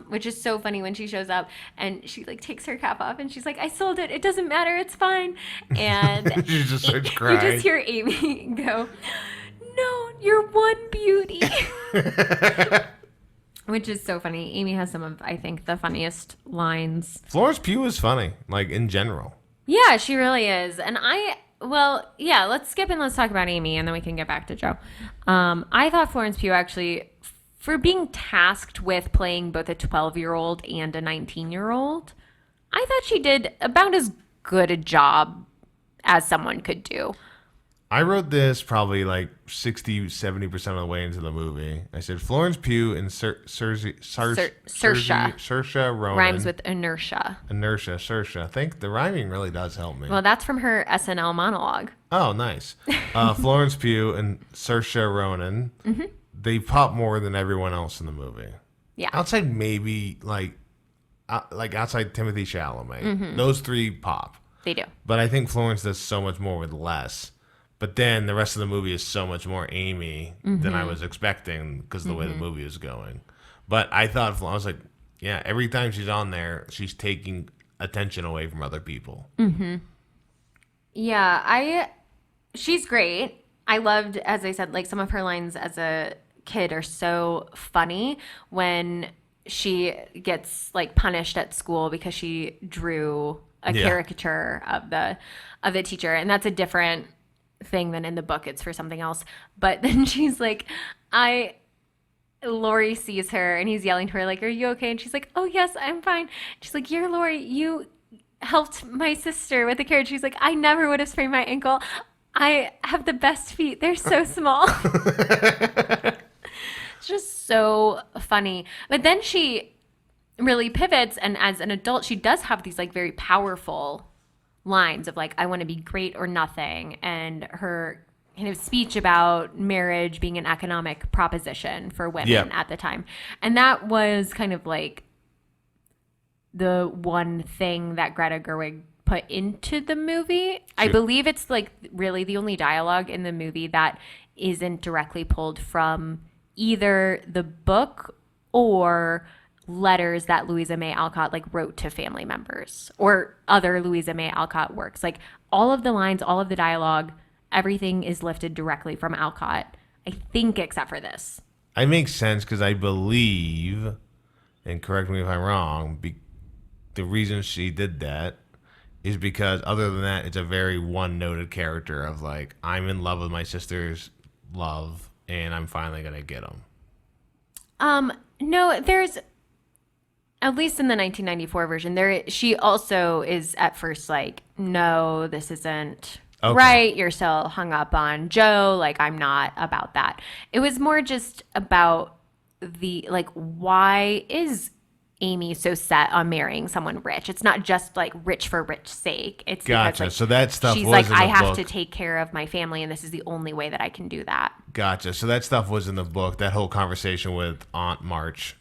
which is so funny when she shows up and she, like, takes her cap off and she's like, I sold it. It doesn't matter. It's fine. And She just starts crying. You just hear Amy go, no, you're one beauty. Which is so funny. Amy has some of, I think, the funniest lines. Florence Pugh is funny, like, in general. Yeah, she really is. And let's skip and let's talk about Amy, and then we can get back to Joe. I thought Florence Pugh actually, for being tasked with playing both a 12-year-old and a 19-year-old, I thought she did about as good a job as someone could do. I wrote this probably like 60, 70% of the way into the movie. I said Florence Pugh and Saoirse Ronan. Rhymes with inertia. Saoirse. I think the rhyming really does help me. Well, that's from her SNL monologue. Oh, nice. Florence Pugh and Saoirse Ronan. Mm-hmm. They pop more than everyone else in the movie. Yeah. Outside maybe like outside Timothée Chalamet. Mm-hmm. Those three pop. They do. But I think Florence does so much more with less. But then the rest of the movie is so much more Amy than I was expecting because of the way the movie is going. But I thought, I was like, yeah, every time she's on there, she's taking attention away from other people. Mm-hmm. Yeah, she's great. I loved, as I said, like some of her lines as a kid are so funny when she gets like punished at school because she drew a caricature of the teacher. And that's a different thing than in the book. It's for something else. But then she's like, Laurie sees her and he's yelling to her like, are you okay? And she's like, oh yes, I'm fine. She's like, you're Laurie, you helped my sister with the carriage. She's like, I never would have sprained my ankle. I have the best feet. They're so small. It's just so funny. But then she really pivots, and as an adult she does have these like very powerful lines of like, I want to be great or nothing, and her kind of speech about marriage being an economic proposition for women at the time. And that was kind of like the one thing that Greta Gerwig put into the movie. Sure. I believe it's like really the only dialogue in the movie that isn't directly pulled from either the book or letters that Louisa May Alcott like wrote to family members or other Louisa May Alcott works. Like all of the lines, all of the dialogue, everything is lifted directly from Alcott, I think, except for this. It makes sense because I believe, and correct me if I'm wrong, the reason she did that is because other than that, it's a very one-noted character of like, I'm in love with my sister's love and I'm finally going to get him. No, there's, at least in the 1994 version, she also is at first like, no, this isn't right. You're still hung up on Joe. Like, I'm not about that. It was more just about the, like, why is Amy so set on marrying someone rich? It's not just like rich for rich sake. It's gotcha. Because, like, so that stuff she's was like, in the I have book. to take care of my family, and this is the only way that I can do that. Gotcha. So that stuff was in the book. That whole conversation with Aunt March.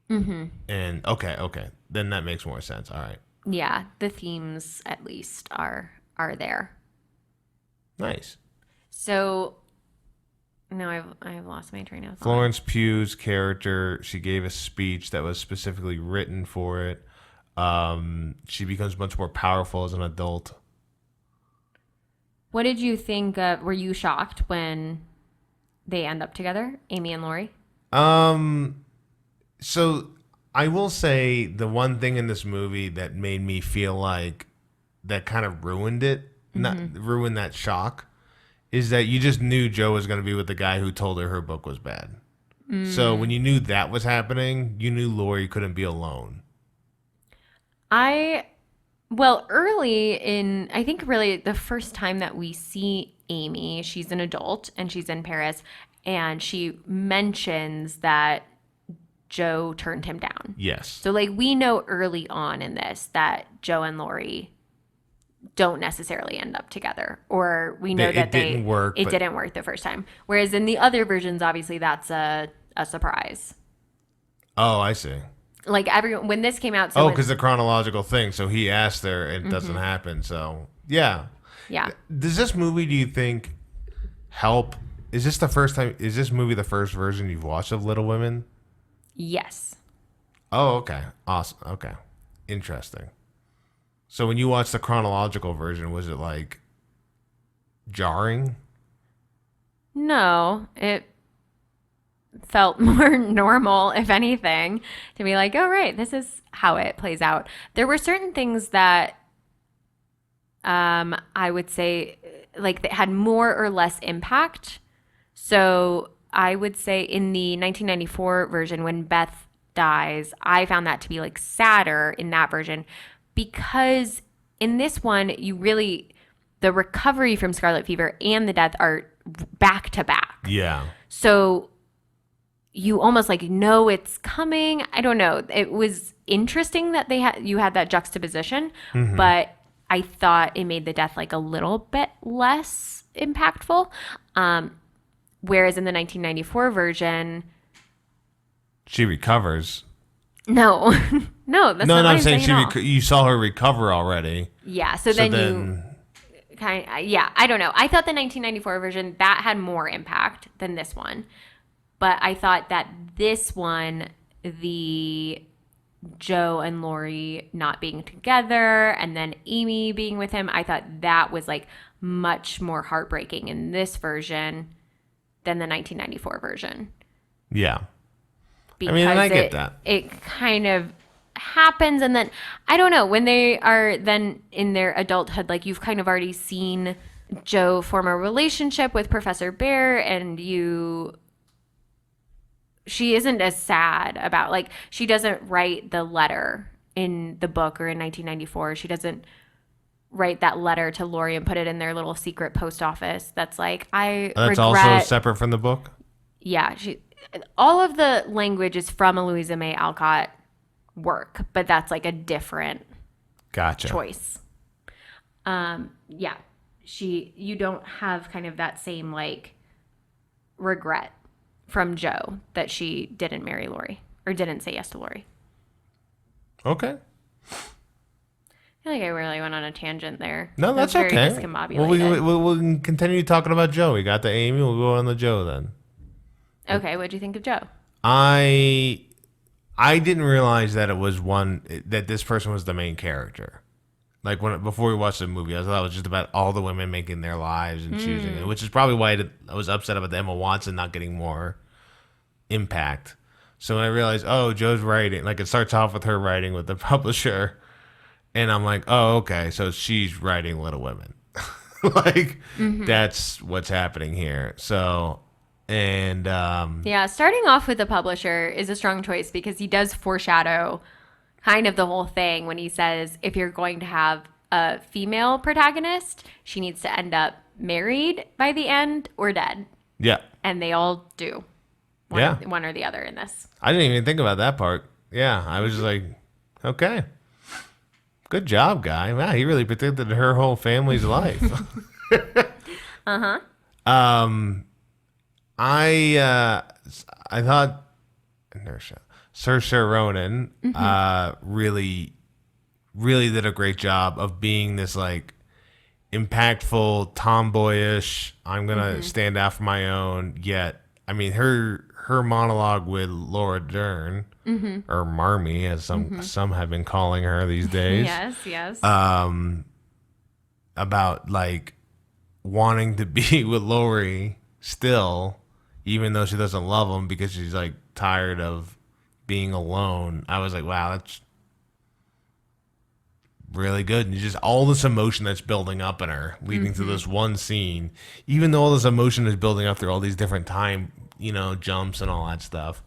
Mm-hmm. And okay, then that makes more sense. All right. Yeah, the themes at least are there. Nice. So, no, I've lost my train of thought. Florence Pugh's character, she gave a speech that was specifically written for it. She becomes much more powerful as an adult. What did you think of, were you shocked when they end up together, Amy and Laurie? So I will say the one thing in this movie that made me feel like that kind of ruined it, not ruined that shock, is that you just knew Joe was going to be with the guy who told her book was bad. So when you knew that was happening, you knew Laurie couldn't be alone. Well, early in, I think really the first time that we see Amy, she's an adult and she's in Paris, and she mentions that Joe turned him down. Yes. So like we know early on in this that Joe and Laurie don't necessarily end up together, or we know that it didn't work the first time. Whereas in the other versions, obviously that's a surprise. Oh, I see. Like when this came out, because the chronological thing. So he asked her, and it doesn't happen. So yeah. Does this movie, do you think, help? Is this this movie the first version you've watched of Little Women? Yes. Oh, okay. Awesome. Okay. Interesting. So when you watched the chronological version, was it like jarring? No, it felt more normal, if anything, to be like, oh, right, this is how it plays out. There were certain things that I would say like that had more or less impact. So I would say in the 1994 version, when Beth dies, I found that to be like sadder in that version, because in this one, the recovery from scarlet fever and the death are back to back. Yeah. So you almost like know it's coming. I don't know. It was interesting that you had that juxtaposition, but I thought it made the death like a little bit less impactful. Whereas in the 1994 version, she recovers. No, no, that's not what I'm saying. You saw her recover already. Yeah, so then you kind of, I don't know. I thought the 1994 version, that had more impact than this one. But I thought that this one, the Joe and Laurie not being together and then Amy being with him, I thought that was like much more heartbreaking in this version than the 1994 version. Yeah. Because I mean, and I get that. It kind of happens, and then, I don't know, when they are then in their adulthood, like you've kind of already seen Joe form a relationship with Professor Bear, and she isn't as sad about, like, she doesn't write the letter in the book or in 1994. She doesn't write that letter to Laurie and put it in their little secret post office. That's like, That's also separate from the book? Yeah. All of the language is from a Louisa May Alcott work, but that's like a different choice. Yeah. You don't have kind of that same like regret from Joe that she didn't marry Laurie or didn't say yes to Laurie. Okay. I feel like I really went on a tangent there. No, that's very okay. discombobulated. We'll continue talking about Joe. We got the Amy. We'll go on the Joe then. Okay, what'd you think of Joe? I didn't realize that that this person was the main character. Like before we watched the movie, I thought it was just about all the women making their lives and choosing it, which is probably why I was upset about the Emma Watson not getting more impact. So when I realized, oh, Joe's writing, like it starts off with her writing with the publisher, and I'm like, oh, okay, so she's writing Little Women. Like that's what's happening here. So. And starting off with the publisher is a strong choice because he does foreshadow kind of the whole thing when he says if you're going to have a female protagonist, she needs to end up married by the end or dead. Yeah. And they all do. One or the other in this. I didn't even think about that part. Yeah. I was just like, okay. Good job, guy. Wow, he really predicted her whole family's life. Uh-huh. I thought Saoirse Ronan really did a great job of being this like impactful, tomboyish, I'm gonna stand out for my own. Yet, I mean, her monologue with Laura Dern or Marmee, as some have been calling her these days. Yes. About like wanting to be with Laurie still. Even though she doesn't love him because she's like tired of being alone. I was like, wow, that's really good. And just all this emotion that's building up in her leading to this one scene, even though all this emotion is building up through all these different time, jumps and all that stuff.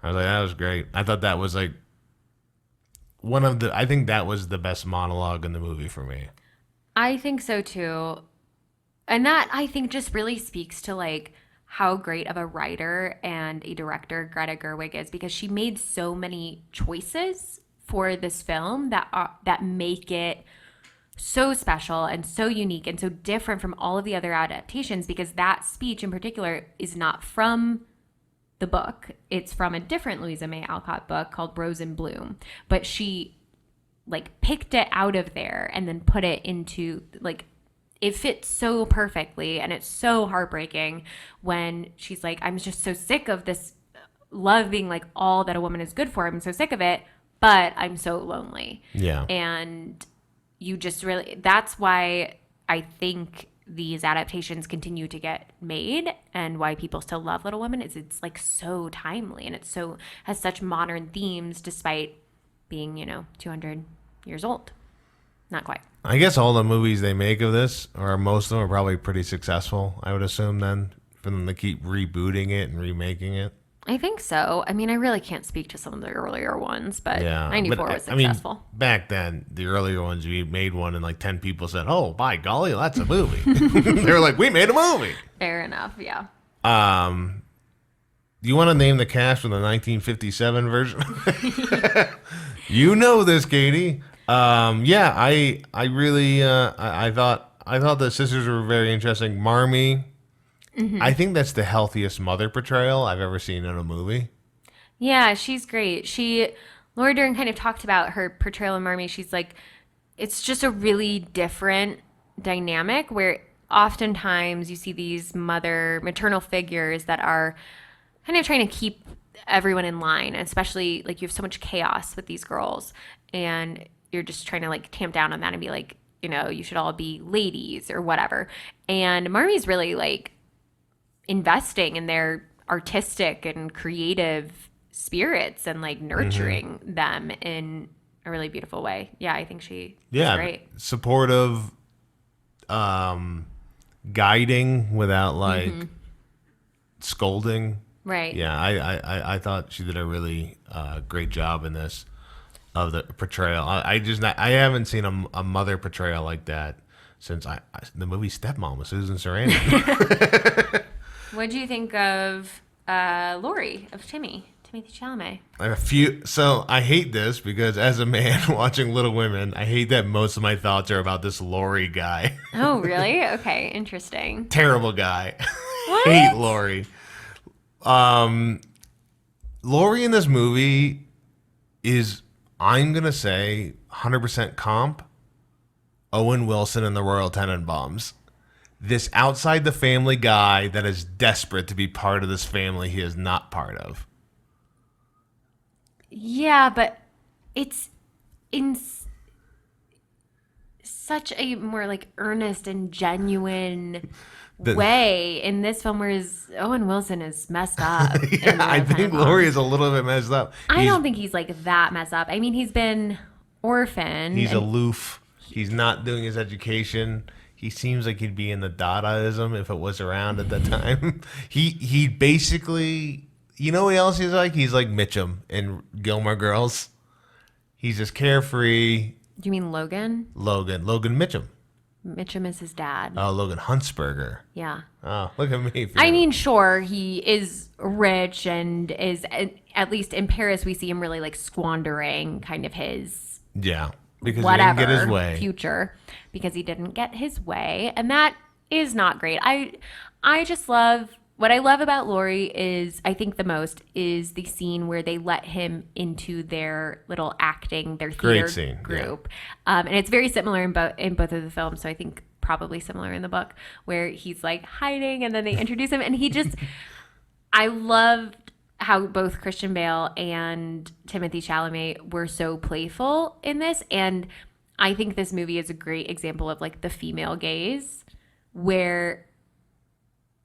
I was like, that was great. I thought that was like I think that was the best monologue in the movie for me. I think so too. And that I think just really speaks to like how great of a writer and a director Greta Gerwig is, because she made so many choices for this film that make it so special and so unique and so different from all of the other adaptations, because that speech in particular is not from the book. It's from a different Louisa May Alcott book called Rose in Bloom. But she like picked it out of there and then put it into like, it fits so perfectly. And it's so heartbreaking when she's like, I'm just so sick of this love being like all that a woman is good for. I'm so sick of it, but I'm so lonely. Yeah. And you just really, that's why I think these adaptations continue to get made and why people still love Little Women is it's like so timely and it's so has such modern themes despite being, 200 years old. Not quite. I guess all the movies they make of this, or most of them, are probably pretty successful, I would assume then, for them to keep rebooting it and remaking it. I think so. I mean, I really can't speak to some of the earlier ones, but Yeah, 94 but, was successful. I mean, back then, the earlier ones, you made one and like 10 people said, oh, by golly, that's a movie. They were like, we made a movie. Fair enough, yeah. Do you want to name the cast from the 1957 version? You know this, Katie. Yeah, I really, I thought the sisters were very interesting. Marmee. Mm-hmm. I think that's the healthiest mother portrayal I've ever seen in a movie. Yeah, she's great. Laura Dern kind of talked about her portrayal in Marmee. She's like, it's just a really different dynamic where oftentimes you see these maternal figures that are kind of trying to keep everyone in line, especially like you have so much chaos with these girls and you're just trying to like tamp down on that and be like, you should all be ladies or whatever. And Marmee's really like investing in their artistic and creative spirits and like nurturing them in a really beautiful way. Yeah, I think she is great. Supportive, guiding without like scolding. Right. Yeah, I thought she did a really great job in this of the portrayal. I haven't seen a mother portrayal like that since the movie Stepmom with Susan Sarandon. What do you think of Laurie, of Timothy Chalamet? So I hate this because as a man watching Little Women, I hate that most of my thoughts are about this Laurie guy. Oh, really? Okay, interesting. Terrible guy. What? Hate Laurie. Laurie in this movie is, I'm going to say, 100% comp Owen Wilson and the Royal Tenenbaums. This outside the family guy that is desperate to be part of this family he is not part of. Yeah, but it's in such a more like earnest and genuine way in this film, whereas Owen Wilson is messed up. Yeah, I think Laurie is a little bit messed up. I don't think he's like that messed up. I mean, he's been orphaned. He's aloof. He's not doing his education. He seems like he'd be in the Dadaism if it was around at that time. He basically, you know what else he's like? He's like Mitchum in Gilmore Girls. He's just carefree. Do you mean Logan? Logan Mitchum. Mitchum is his dad. Oh, Logan Huntsberger. Yeah. Oh, look at me. I mean, sure, he is rich and is, at least in Paris, we see him really like squandering kind of his because whatever he didn't get his way. Future because he didn't get his way, and that is not great. I just love what I love about Laurie is I think the most is the scene where they let him into their little acting, their theater group, and it's very similar in both of the films. So I think probably similar in the book where he's like hiding and then they introduce him, and he just I loved how both Christian Bale and Timothée Chalamet were so playful in this, and I think this movie is a great example of like the female gaze where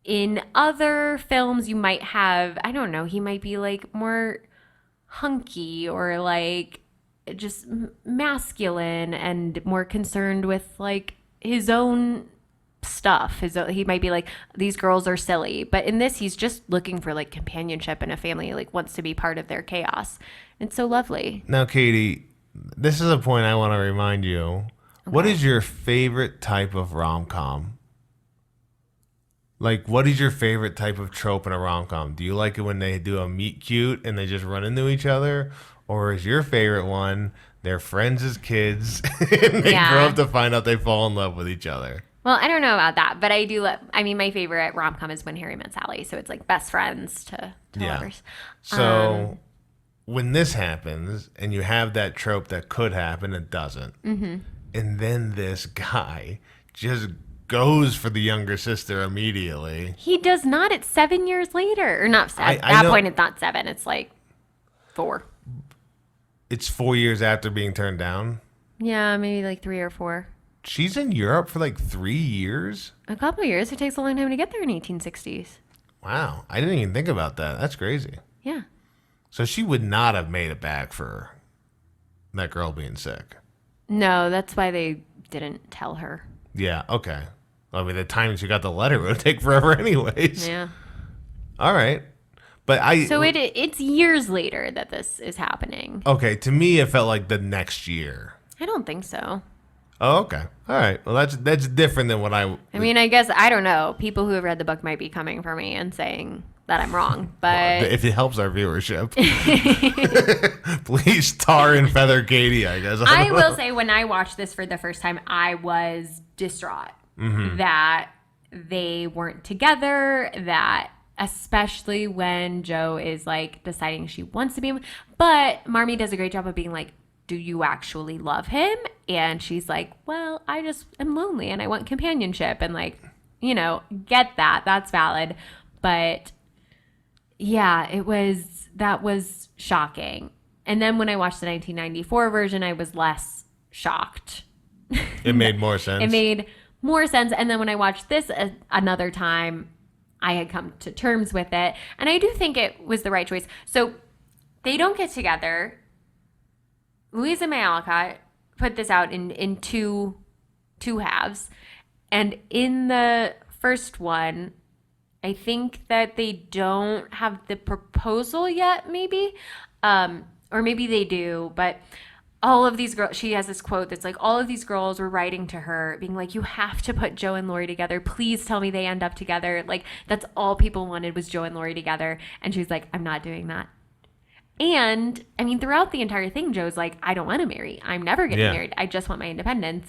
in other films you might have, I don't know, he might be like more hunky or like just masculine and more concerned with like his own stuff. He might be like, these girls are silly, but in this he's just looking for like companionship and a family, like wants to be part of their chaos. It's so lovely. Now, Katie, this is a point I want to remind you. Okay. What is your favorite type of rom-com? Like, what is your favorite type of trope in a rom-com? Do you like it when they do a meet cute and they just run into each other? Or is your favorite one They're friends as kids. And they grow up to find out they fall in love with each other. Well, I don't know about that, but I do love, I mean, my favorite rom-com is When Harry Met Sally, so it's like best friends to lovers. So when this happens, and you have that trope that could happen, it doesn't. And then this guy just goes for the younger sister immediately. He does not. It's 7 years later. Or not 7. At that point, it's not 7. It's like 4. It's 4 years after being turned down? Yeah, maybe like 3 or 4. She's in Europe for like 3 years? A couple of years. It takes a long time to get there in 1860s. Wow. I didn't even think about that. That's crazy. Yeah. So she would not have made it back for that girl being sick. No, that's why they didn't tell her. Yeah, okay. I mean, the time she got the letter would take forever anyways. Yeah. All right. But So it's years later that this is happening. Okay, to me it felt like the next year. I don't think so. Oh, okay. All right. Well, that's different than what I mean, I guess, I don't know. People who have read the book might be coming for me and saying that I'm wrong, but... If it helps our viewership. Please tar and feather Katie, I guess. I will say, when I watched this for the first time, I was distraught that they weren't together, that especially when Jo is like deciding she wants to be... But Marmee does a great job of being like, do you actually love him? And she's like, well, I just am lonely and I want companionship. And like, you know, get that. That's valid. But yeah, that was shocking. And then when I watched the 1994 version, I was less shocked. It made more sense. It made more sense. And then when I watched this another time, I had come to terms with it. And I do think it was the right choice. So they don't get together. Louisa May Alcott put this out in two halves. And in the first one, I think that they don't have the proposal yet, maybe. Or maybe they do. But all of these girls, she has this quote that's like, all of these girls were writing to her, being like, you have to put Jo and Laurie together. Please tell me they end up together. Like, that's all people wanted was Jo and Laurie together. And she's like, I'm not doing that. And, I mean, throughout the entire thing, Jo's like, I don't want to marry. I'm never getting married. I just want my independence.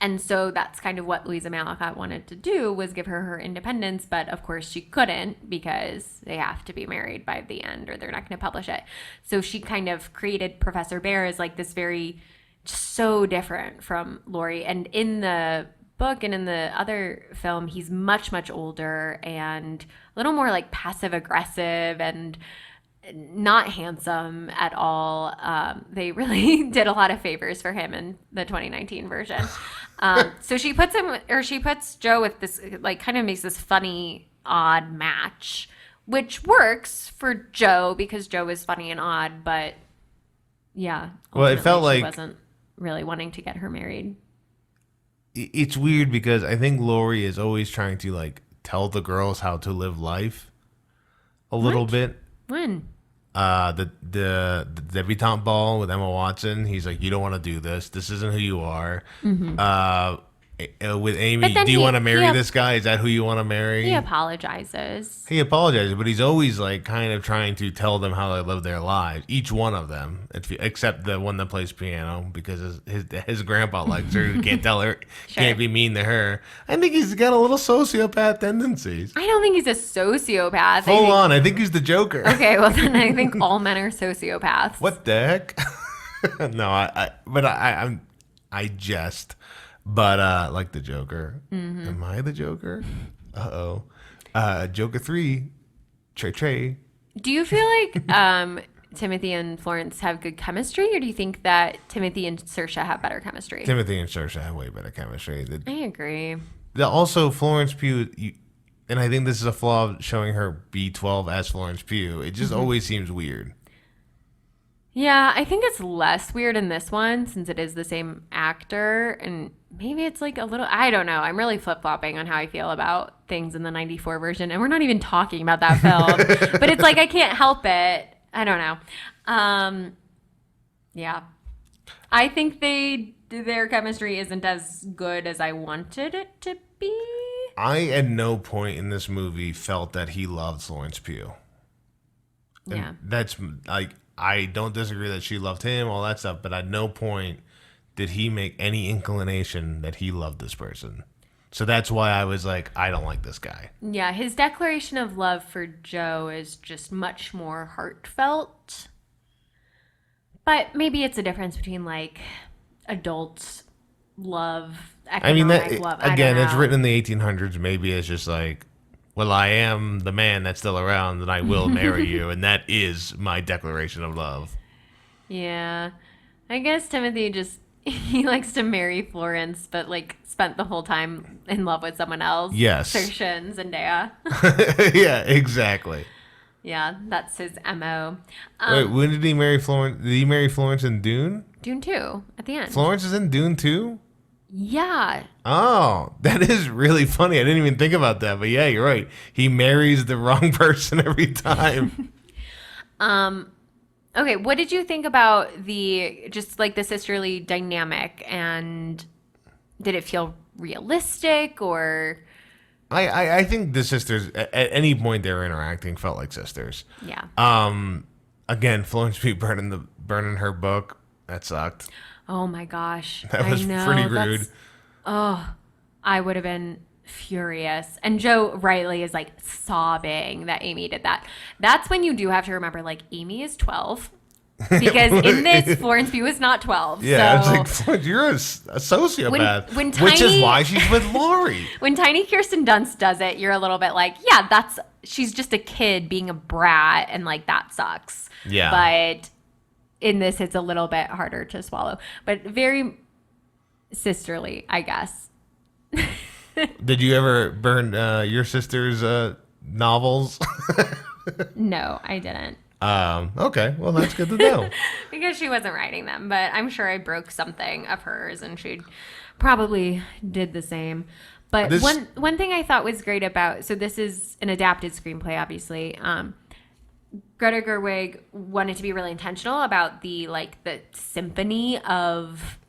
And so that's kind of what Louisa May Alcott wanted to do, was give her her independence. But, of course, she couldn't because they have to be married by the end or they're not going to publish it. So she kind of created Professor Bear as like this very, so different from Laurie. And in the book and in the other film, he's much, much older and a little more like passive aggressive and not handsome at all. They really did a lot of favors for him in the 2019 version. So she puts Jo with this, like, kind of makes this funny, odd match, which works for Jo because Jo is funny and odd, but yeah. Well, it felt like she wasn't really wanting to get her married. It's weird because I think Laurie is always trying to like tell the girls how to live life a little bit. When? The debutante ball with Emma Watson. He's like, you don't want to do this. This isn't who you are. With Amy, do you want to marry this guy? Is that who you want to marry? He apologizes. But he's always like kind of trying to tell them how they live their lives. Each one of them, except the one that plays piano, because his grandpa likes her. He can't tell her, can't be mean to her. I think he's got a little sociopath tendencies. I don't think he's a sociopath. Hold on, I think he's the Joker. Okay, well then I think all men are sociopaths. What the heck? No, I jest. But like the Joker. Am I the Joker? Uh-oh. Joker 3. Trey. Do you feel like Timothy and Florence have good chemistry, or do you think that Timothy and Saoirse have better chemistry? Timothy and Saoirse have way better chemistry. I agree. Also, Florence Pugh, and I think this is a flaw of showing her B12 as Florence Pugh. It just always seems weird. Yeah, I think it's less weird in this one since it is the same actor, and maybe it's like a little, I don't know. I'm really flip-flopping on how I feel about things in the 94 version, and we're not even talking about that film. But it's like I can't help it. I don't know. Yeah. I think their chemistry isn't as good as I wanted it to be. I at no point in this movie felt that he loved Florence Pugh. Yeah. That's like, I don't disagree that she loved him, all that stuff, but at no point did he make any inclination that he loved this person. So that's why I was like, I don't like this guy. Yeah, his declaration of love for Joe is just much more heartfelt. But maybe it's a difference between like adult love, economic love. Again, it's written in the 1800s. Maybe it's just like, well, I am the man that's still around and I will marry you. And that is my declaration of love. Yeah. I guess Timothy he likes to marry Florence, but like spent the whole time in love with someone else. Yes. Saoirse and Zendaya. Yeah, exactly. Yeah, that's his MO. Wait, when did he marry Florence? Did he marry Florence in Dune? Dune 2 at the end. Florence is in Dune 2? Yeah. Oh, that is really funny. I didn't even think about that. But yeah, you're right. He marries the wrong person every time. Okay, what did you think about the sisterly dynamic, and did it feel realistic or? I think the sisters at any point they were interacting felt like sisters. Yeah. Again, Florence Pugh burning her book, that sucked. Oh my gosh. That was pretty rude. I would have been furious. And Joe rightly is like sobbing that Amy did that. That's when you do have to remember, like, Amy is 12. Because in this, Florence Pugh is not 12. Yeah, so it's like, you're a sociopath. When which is why she's with Laurie. When tiny Kirsten Dunst does it, you're a little bit like, yeah, she's just a kid being a brat, and like that sucks. Yeah. But in this, it's a little bit harder to swallow. But very sisterly, I guess. Did you ever burn your sister's novels? No, I didn't. Okay, well, that's good to know. Because she wasn't writing them, but I'm sure I broke something of hers, and she probably did the same. But one thing I thought was great about, so this is an adapted screenplay, obviously. Greta Gerwig wanted to be really intentional about the symphony of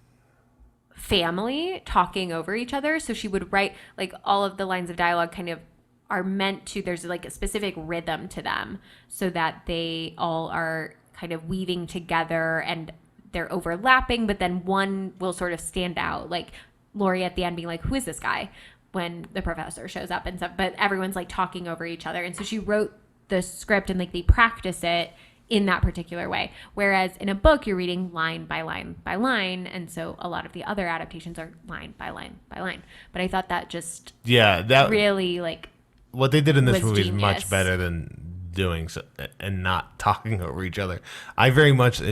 family talking over each other. So she would write, like, all of the lines of dialogue kind of are meant to, there's like a specific rhythm to them so that they all are kind of weaving together and they're overlapping, but then one will sort of stand out. Like Laurie at the end being like, who is this guy? When the professor shows up and stuff, but everyone's like talking over each other. And so she wrote the script and like they practice it in that particular way. Whereas in a book, you're reading line by line by line. And so a lot of the other adaptations are line by line by line. But I thought that just really like, what they did in this movie genius. Is much better than doing so and not talking over each other. I very much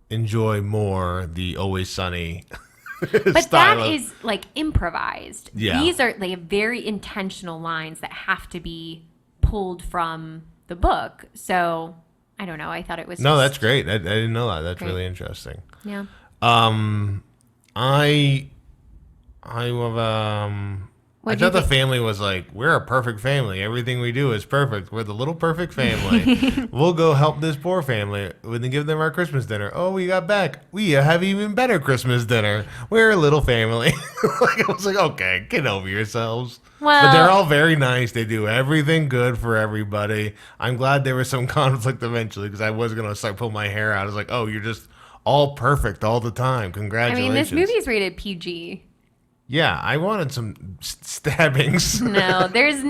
enjoy more the Always Sunny but style that is like improvised. Yeah. These are like very intentional lines that have to be pulled from the book. So I don't know. I thought it was that's great. I didn't know that. That's great. really interesting. Yeah. I thought the family was like, we're a perfect family. Everything we do is perfect. We're the little perfect family. We'll go help this poor family. We then give them our Christmas dinner. Oh, we got back. We have even better Christmas dinner. We're a little family. I was like, okay, get over yourselves. Well, but they're all very nice. They do everything good for everybody. I'm glad there was some conflict eventually because I was going to start pulling my hair out. I was like, oh, you're just all perfect all the time. Congratulations. I mean, this movie's rated PG. Yeah, I wanted some stabbings. No, there's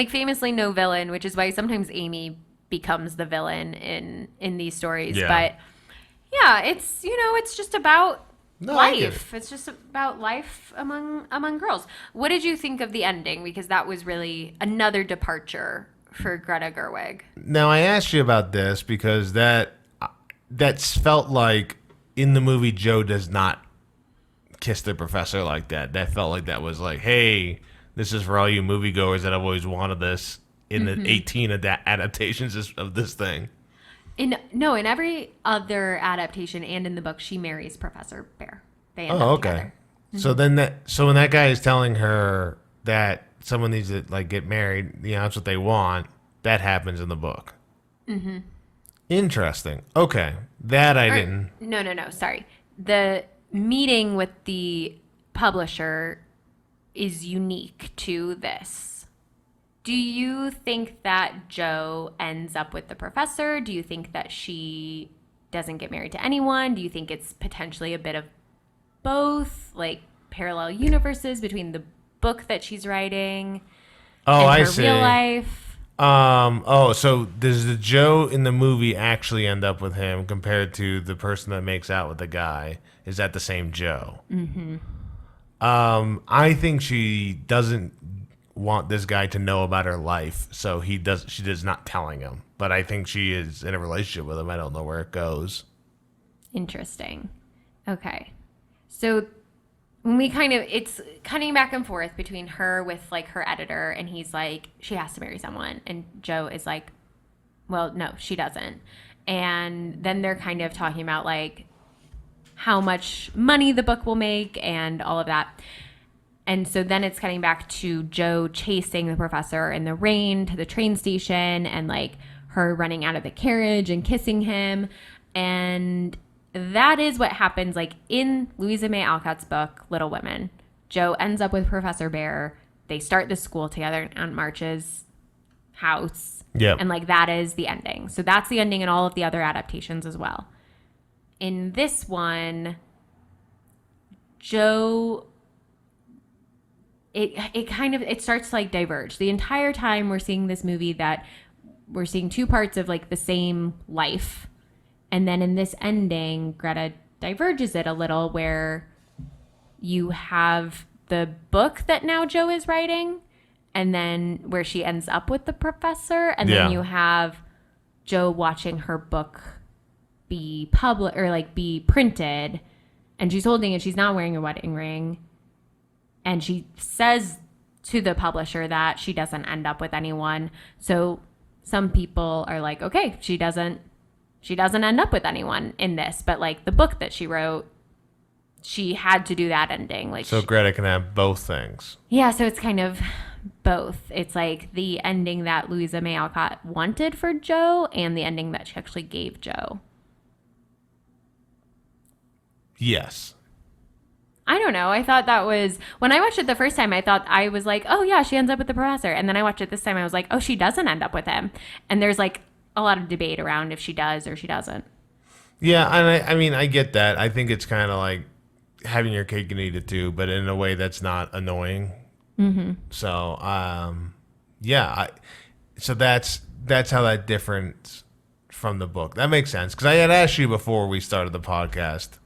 famously no villain, which is why sometimes Amy becomes the villain in these stories. Yeah. But yeah, it's just about life. It's just about life among girls. What did you think of the ending? Because that was really another departure for Greta Gerwig. Now, I asked you about this because that's felt like in the movie Joe does not kiss the professor like that. That felt like that was like, hey, this is for all you moviegoers that have always wanted this in the 18 adaptations of this thing. In every other adaptation and in the book, she marries Professor Bear. They end up together. Mm-hmm. So when that guy is telling her that someone needs to like get married, that's what they want, that happens in the book. Mm-hmm. Interesting. Okay. That I didn't. No. Sorry. The meeting with the publisher is unique to Do you think that Joe ends up with the professor? Do you think that she doesn't get married to anyone? Do you think it's potentially a bit of both, like parallel universes between the book that she's writing and her real life? So does the Joe in the movie actually end up with him compared to the person that makes out with the guy? Is that the same Joe? Mm-hmm. I think she doesn't want this guy to know about her life, so she does not telling him. But I think she is in a relationship with him. I don't know where it goes. Interesting. Okay. So when it's cutting back and forth between her with like her editor, and he's like, she has to marry someone. And Joe is like, well, no, she doesn't. And then they're kind of talking about like how much money the book will make and all of that. And so then it's cutting back to Joe chasing the professor in the rain to the train station, and like her running out of the carriage and kissing him. And that is what happens like in Louisa May Alcott's book, Little Women. Joe ends up with Professor Bear. They start the school together in Aunt March's house. Yeah. And like that is the ending. So that's the ending in all of the other adaptations as well. In this one, Joe... It starts to like diverge. The entire time we're seeing this movie that we're seeing two parts of like the same life. And then in this ending, Greta diverges it a little, where you have the book that now Joe is writing, and then where she ends up with the professor. And then you have Joe watching her book be be printed, and she's holding it. She's not wearing a wedding ring. And she says to the publisher that she doesn't end up with anyone. So some people are like, okay, she doesn't end up with anyone in this. But like the book that she wrote, she had to do that ending. Like, so Greta can have both things. Yeah, so it's kind of both. It's like the ending that Louisa May Alcott wanted for Joe and the ending that she actually gave Joe. Yes. I don't know. I thought that was, when I watched it the first time, I was like, oh yeah, she ends up with the professor. And then I watched it this time, I was like, oh, she doesn't end up with him. And there's like a lot of debate around if she does or she doesn't. Yeah, and I mean, I get that. I think it's kind of like having your cake and eat it too, but in a way that's not annoying. Mm-hmm. So, so that's how that difference from the book. That makes sense. Because I had asked you before we started the podcast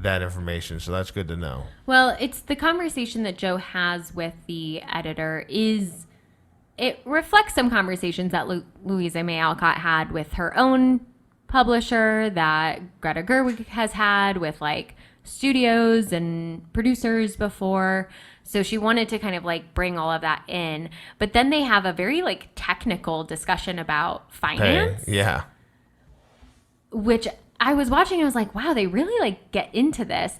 that information, so that's good to know. Well, it's the conversation that Joe has with the editor it reflects some conversations that Louisa May Alcott had with her own publisher, that Greta Gerwig has had with like studios and producers before. So she wanted to kind of like bring all of that in. But then they have a very like technical discussion about finance. Hey, yeah. Which I was watching, I was like, wow, they really like get into this.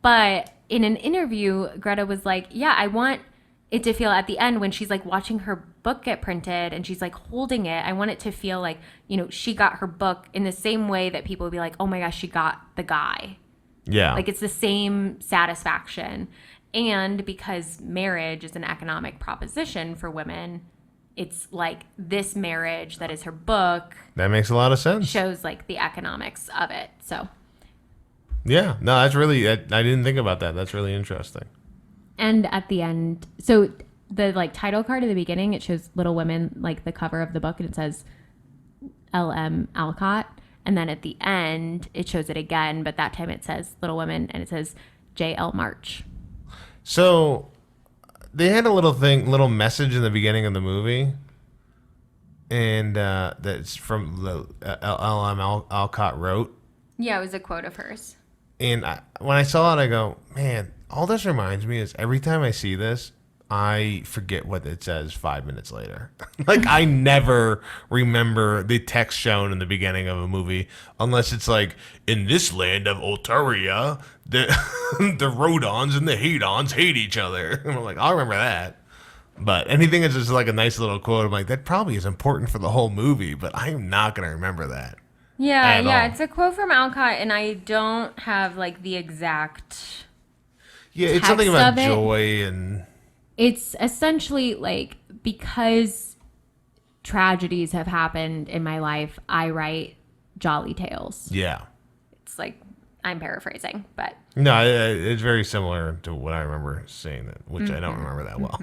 But in an interview, Greta was like, yeah, I want it to feel at the end when she's like watching her book get printed and she's like holding it, I want it to feel like, you know, she got her book in the same way that people would be like, oh my gosh, she got the guy. Yeah. Like it's the same satisfaction. And because marriage is an economic proposition for women, it's like this marriage that is her book. That makes a lot of sense. Shows like the economics of it. So. Yeah. No, that's really, I didn't think about that. That's really interesting. And at the end, so the like title card at the beginning, it shows Little Women, like the cover of the book, and it says L.M. Alcott. And then at the end, it shows it again, but that time it says Little Women and it says J.L. March. So they had a little message in the beginning of the movie, and that's from L.M. Alcott wrote. Yeah, it was a quote of hers. And when I saw it, I go, man, all this reminds me is every time I see this, I forget what it says 5 minutes later. Like, I never remember the text shown in the beginning of a movie unless it's like, in this land of Ultaria, the Rodons and the Hadons hate each other. And I'm like, I'll remember that. But anything that's just like a nice little quote, I'm like, that probably is important for the whole movie, but I'm not going to remember that. Yeah, it's a quote from Alcott, and I don't have like the exact. Yeah, it's something about joy and. It's essentially like because tragedies have happened in my life, I write jolly tales. Yeah. It's like, I'm paraphrasing, but. No, it's very similar to what I remember seeing, which I don't remember that well.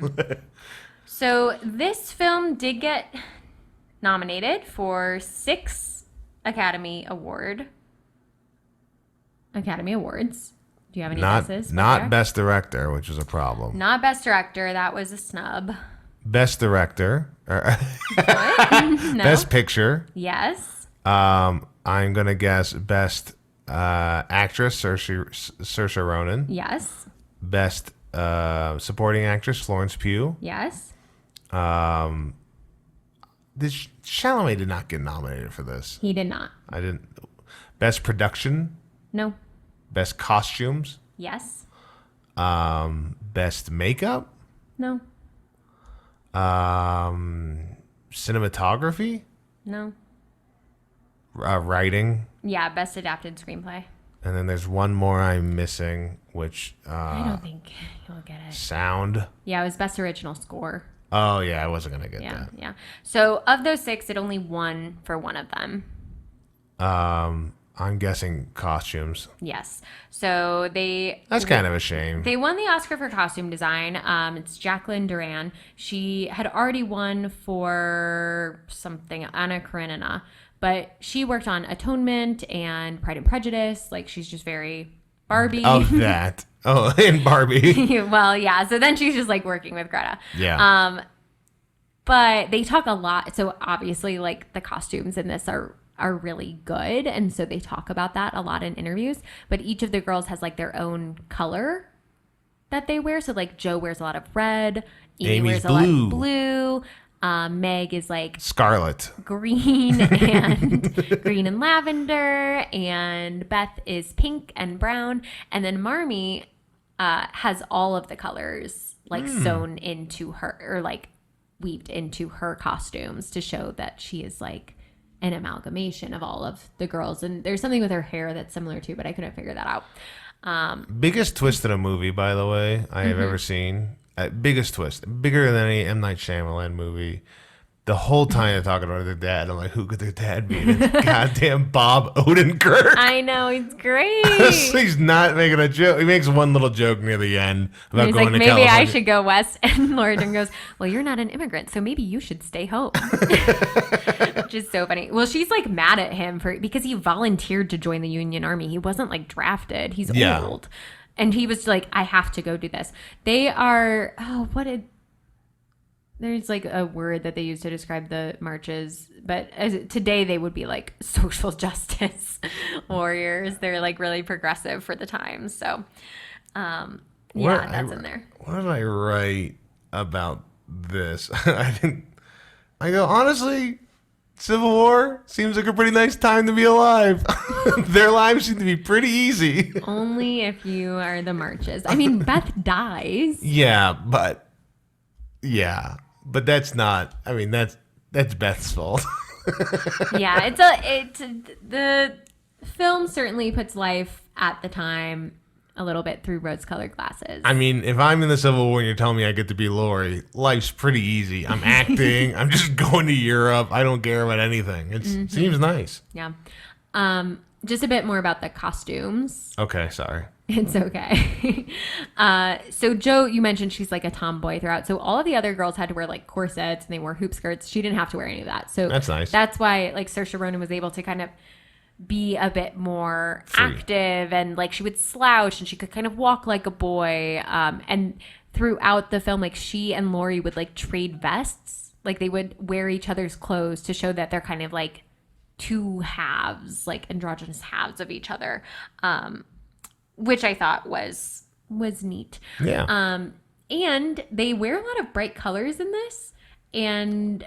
So this film did get nominated for 6 Academy Awards. Do you have any guesses? Not Best Director, which is a problem. Not Best Director. That was a snub. Best Director. What? No. Best Picture. Yes. I'm going to guess Best Actress, Saoirse Ronan. Yes. Best Supporting Actress, Florence Pugh. Yes. Chalamet did not get nominated for this. He did not. I didn't. Best Production. No. Best Costumes. Yes. Best Makeup. No. Cinematography. No. Writing. Yeah, Best Adapted Screenplay. And then there's one more I'm missing, which I don't think you'll get it. Sound. Yeah, it was Best Original Score. Oh yeah, I wasn't gonna get that. Yeah. So of those 6, it only won for one of them. I'm guessing costumes. Yes. So That's kind of a shame. They won the Oscar for costume design. It's Jacqueline Duran. She had already won for something, Anna Karenina, but she worked on Atonement and Pride and Prejudice. Like, she's just very Barbie. Oh, that. Oh, and Barbie. Well, yeah. So then she's just like working with Greta. Yeah. But they talk a lot. So obviously, like, the costumes in this are really good, and so they talk about that a lot in interviews. But each of the girls has like their own color that they wear. So like Jo wears a lot of red, Amy Amy's wears a lot of blue, Meg is like Scarlet, green and green and lavender, and Beth is pink and brown, and then Marmee has all of the colors like sewn into her, or like weaved into her costumes to show that she is like an amalgamation of all of the girls. And there's something with her hair that's similar too, but I couldn't figure that out. Biggest twist in a movie, by the way, I have ever seen. Biggest twist, bigger than any M. Night Shyamalan movie. The whole time they're talking about their dad, I'm like, who could their dad be? And it's goddamn Bob Odenkirk. I know, he's great. He's not making a joke. He makes one little joke near the end about He's going like, to maybe California. I should go west. And Laurie goes, well, you're not an immigrant, so maybe you should stay home. Which is so funny. Well, she's like mad at him because he volunteered to join the Union Army. He wasn't like drafted. He's old. And he was like, I have to go do this. They are, there's like a word that they use to describe the marches, but today they would be like social justice warriors. They're like really progressive for the time. So, that's in there. What did I write about this? I go, honestly, Civil War seems like a pretty nice time to be alive. Their lives seem to be pretty easy. Only if you are the marches. I mean, Beth dies. Yeah, but that's not. I mean, that's Beth's fault. Yeah, the film certainly puts life at the time a little bit through rose-colored glasses. I mean, if I'm in the Civil War and you're telling me I get to be Laurie, life's pretty easy. I'm acting. I'm just going to Europe. I don't care about anything. It seems nice. Yeah. Just a bit more about the costumes. Okay, sorry. It's okay. So Jo, you mentioned she's like a tomboy throughout. So all of the other girls had to wear like corsets and they wore hoop skirts. She didn't have to wear any of that. So that's nice. That's why like Saoirse Ronan was able to kind of be a bit more free, active, and like she would slouch and she could kind of walk like a boy. And throughout the film, like she and Laurie would like trade vests. Like they would wear each other's clothes to show that they're kind of like two halves, like androgynous halves of each other. Which I thought was neat. Yeah. And they wear a lot of bright colors in this. And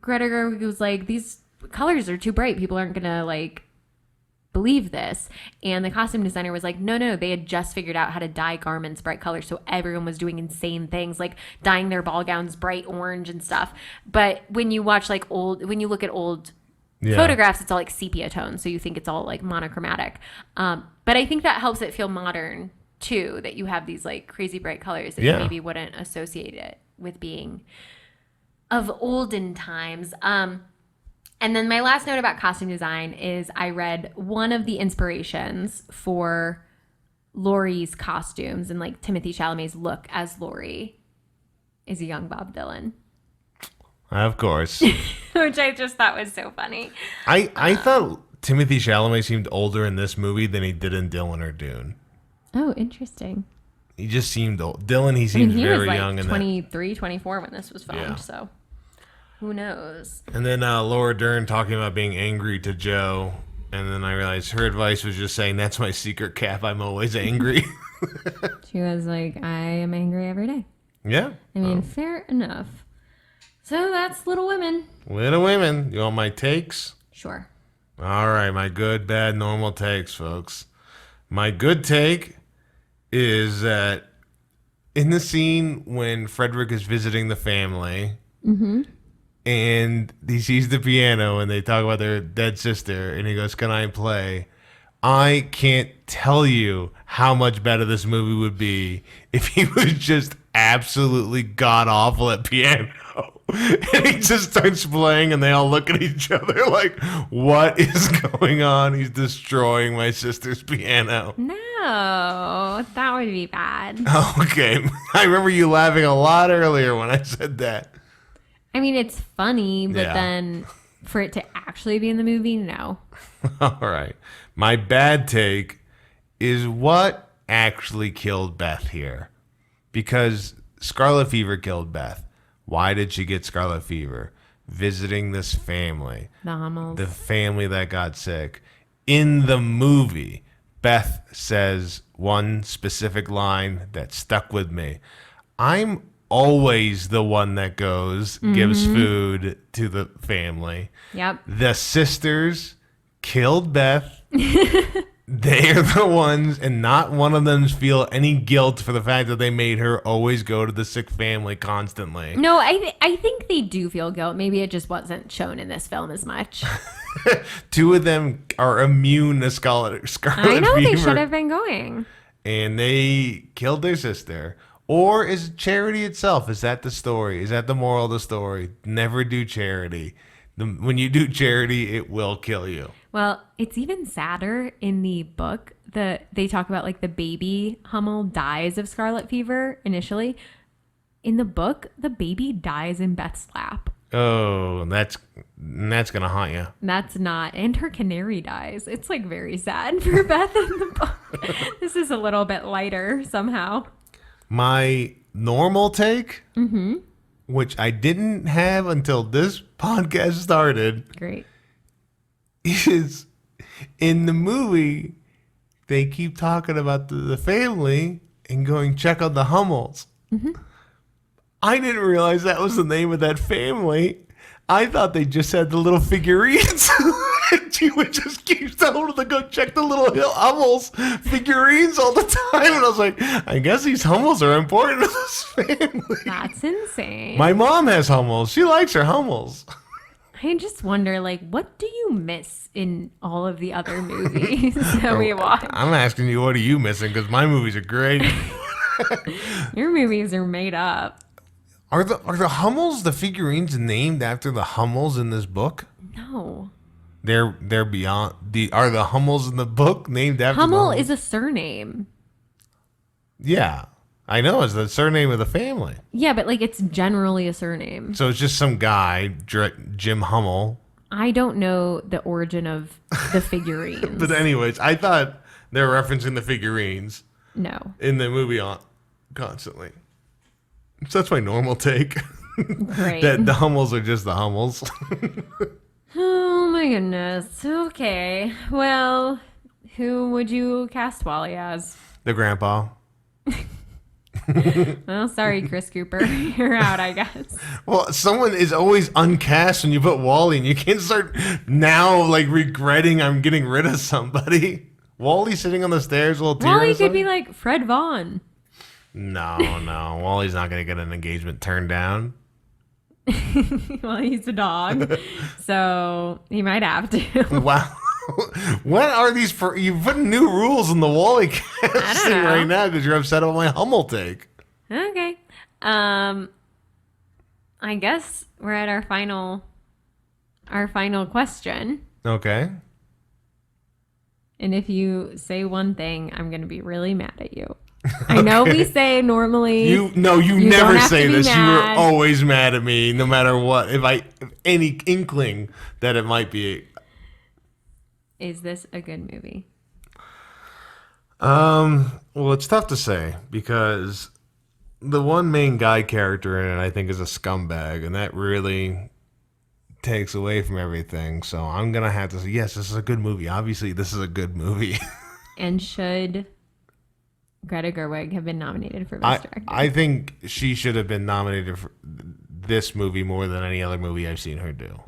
Greta Gerwig was like, these colors are too bright. People aren't going to like believe this. And the costume designer was like, no. They had just figured out how to dye garments bright colors. So everyone was doing insane things like dyeing their ball gowns bright orange and stuff. But when you watch like when you look at old photographs, it's all like sepia tones, so you think it's all like monochromatic. But I think that helps it feel modern too, that you have these like crazy bright colors that you maybe wouldn't associate it with being of olden times. And then my last note about costume design is I read one of the inspirations for Laurie's costumes and like Timothée Chalamet's look as Laurie is a young Bob Dylan. Of course. Which I just thought was so funny. I thought Timothée Chalamet seemed older in this movie than he did in Dylan or Dune. Oh, interesting. He just seemed old. Dylan, he seemed very was like young. 23, 24 when this was filmed, so who knows? And then Laura Dern talking about being angry to Joe. And then I realized her advice was just saying, that's my secret cap. I'm always angry. She was like, I am angry every day. Yeah. I mean, fair enough. So that's Little Women. Little Women. You want my takes? Sure. All right. My good, bad, normal takes, folks. My good take is that in the scene when Frederick is visiting the family and he sees the piano and they talk about their dead sister and he goes, can I play? I can't tell you how much better this movie would be if he was just absolutely god-awful at piano. And he just starts playing and they all look at each other like, what is going on? He's destroying my sister's piano. No, that would be bad. Okay. I remember you laughing a lot earlier when I said that. I mean, it's funny, but then for it to actually be in the movie, no. All right. My bad take is what actually killed Beth here. Because scarlet fever killed Beth. Why did she get scarlet fever? Visiting this family. The Hummels. The family that got sick. In the movie, Beth says one specific line that stuck with me. I'm always the one that goes, gives food to the family. Yep. The sisters killed Beth. They're the ones, and not one of them feel any guilt for the fact that they made her always go to the sick family constantly. No, I think they do feel guilt. Maybe it just wasn't shown in this film as much. Two of them are immune to scarlet fever. I know, they should have been going. And they killed their sister. Or is charity itself? Is that the story? Is that the moral of the story? Never do charity. When you do charity, it will kill you. Well, it's even sadder in the book that they talk about like the baby Hummel dies of scarlet fever initially. In the book, the baby dies in Beth's lap. Oh, that's gonna haunt you. That's not. And her canary dies. It's like very sad for Beth in the book. This is a little bit lighter somehow. My normal take, which I didn't have until this podcast started. Great. Is in the movie, they keep talking about the family and going check on the Hummels. I didn't realize that was the name of that family. I thought they just had the little figurines. And she would just keep telling them to go check the little Hummels figurines all the time. And I was like, I guess these Hummels are important to this family. That's insane. My mom has Hummels. She likes her Hummels. I just wonder, like, what do you miss in all of the other movies that we watch? I'm asking you, what are you missing? Because my movies are great. Your movies are made up. Are the Hummels, the figurines, named after the Hummels in this book? No. They're beyond are the Hummels in the book named after Hummel is a surname. Yeah. I know, it's the surname of the family. Yeah, but like it's generally a surname. So it's just some guy, Jim Hummel. I don't know the origin of the figurines. But anyways, I thought they were referencing the figurines. No. In the movie constantly. So that's my normal take. Great. That the Hummels are just the Hummels. Oh my goodness. Okay. Well, who would you cast Wally as? The grandpa. Well, sorry, Chris Cooper. You're out, I guess. Well, someone is always uncast when you put Wally, and you can't start now like regretting I'm getting rid of somebody. Wally sitting on the stairs, a little tear. Wally could be like Fred Vaughn. No. Wally's not going to get an engagement turned down. Well, he's a dog, so he might have to. Wow. What are these for? You're putting new rules in the Wally casting right now because you're upset about my Hummel take. Okay. I guess we're at our final question. Okay. And if you say one thing, I'm going to be really mad at you. I know we say normally. You don't never have say to be this. You mad. were always mad at me, no matter what. If any inkling that it might be. Is this a good movie? Well, it's tough to say because the one main guy character in it, I think, is a scumbag, and that really takes away from everything. So I'm gonna have to say, yes, this is a good movie. Obviously, this is a good movie. And should Greta Gerwig have been nominated for Best Director? I think she should have been nominated for this movie more than any other movie I've seen her do.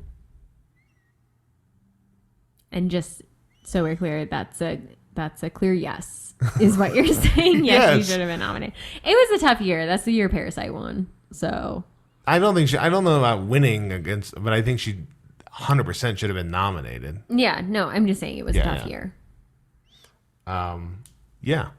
And just so we're clear, that's a clear yes, is what you're saying. Yes, she should have been nominated. It was a tough year. That's the year Parasite won. So I don't know about winning against, but I think she 100% should have been nominated. yeah, no, I'm just saying it was a tough year. Yeah.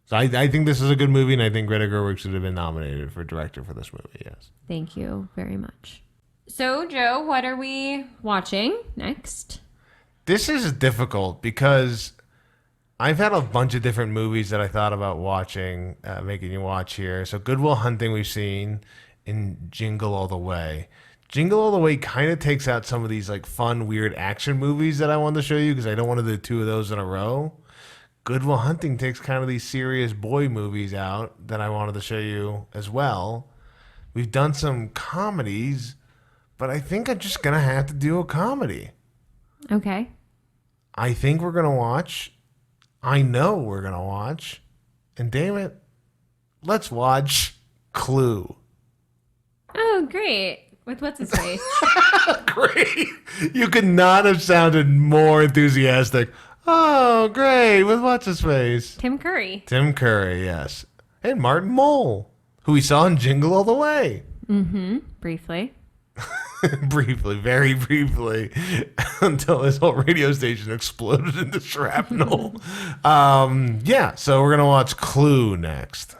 So I think this is a good movie, and I think Greta Gerwig should have been nominated for director for this movie, yes. Thank you very much. So, Joe, what are we watching next? This is difficult because I've had a bunch of different movies that I thought about watching, making you watch here. So Good Will Hunting we've seen, and Jingle All the Way. Jingle All the Way kind of takes out some of these like fun, weird action movies that I wanted to show you because I don't want to do two of those in a row. Good Will Hunting takes kind of these serious boy movies out that I wanted to show you as well. We've done some comedies, but I think I'm just going to have to do a comedy. Okay. I think we're going to watch. I know we're going to watch. And damn it, let's watch Clue. Oh, great. With what's his face? Great. You could not have sounded more enthusiastic. Oh, great. With what's his face? Tim Curry. Tim Curry, yes. And Martin Mull, who we saw in Jingle All the Way. Mm-hmm. Briefly. Briefly, very briefly, until his whole radio station exploded into shrapnel. Yeah, so we're going to watch Clue next.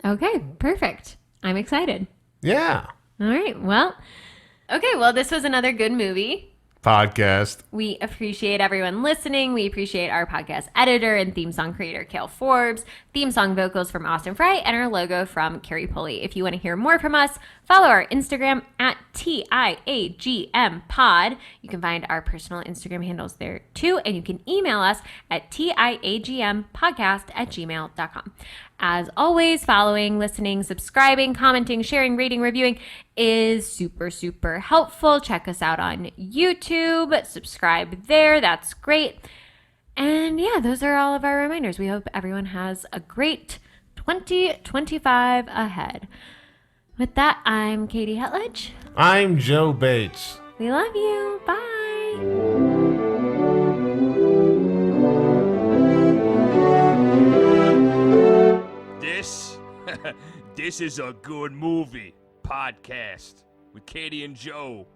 Okay, perfect. I'm excited. Yeah. All right, well, this was another good movie. Podcast. We appreciate everyone listening. We appreciate our podcast editor and theme song creator, Cale Forbes, theme song vocals from Austin Fry, and our logo from Carrie Pulley. If you want to hear more from us, follow our Instagram at TIAGMpod. You can find our personal Instagram handles there too, and you can email us at TIAGMpodcast@gmail.com. As always, following, listening, subscribing, commenting, sharing, rating, reviewing is super, super helpful. Check us out on YouTube. Subscribe there. That's great. And yeah, those are all of our reminders. We hope everyone has a great 2025 ahead. With that, I'm Katie Hetledge. I'm Joe Bates. We love you. Bye. This is a good movie podcast with Katie and Joe.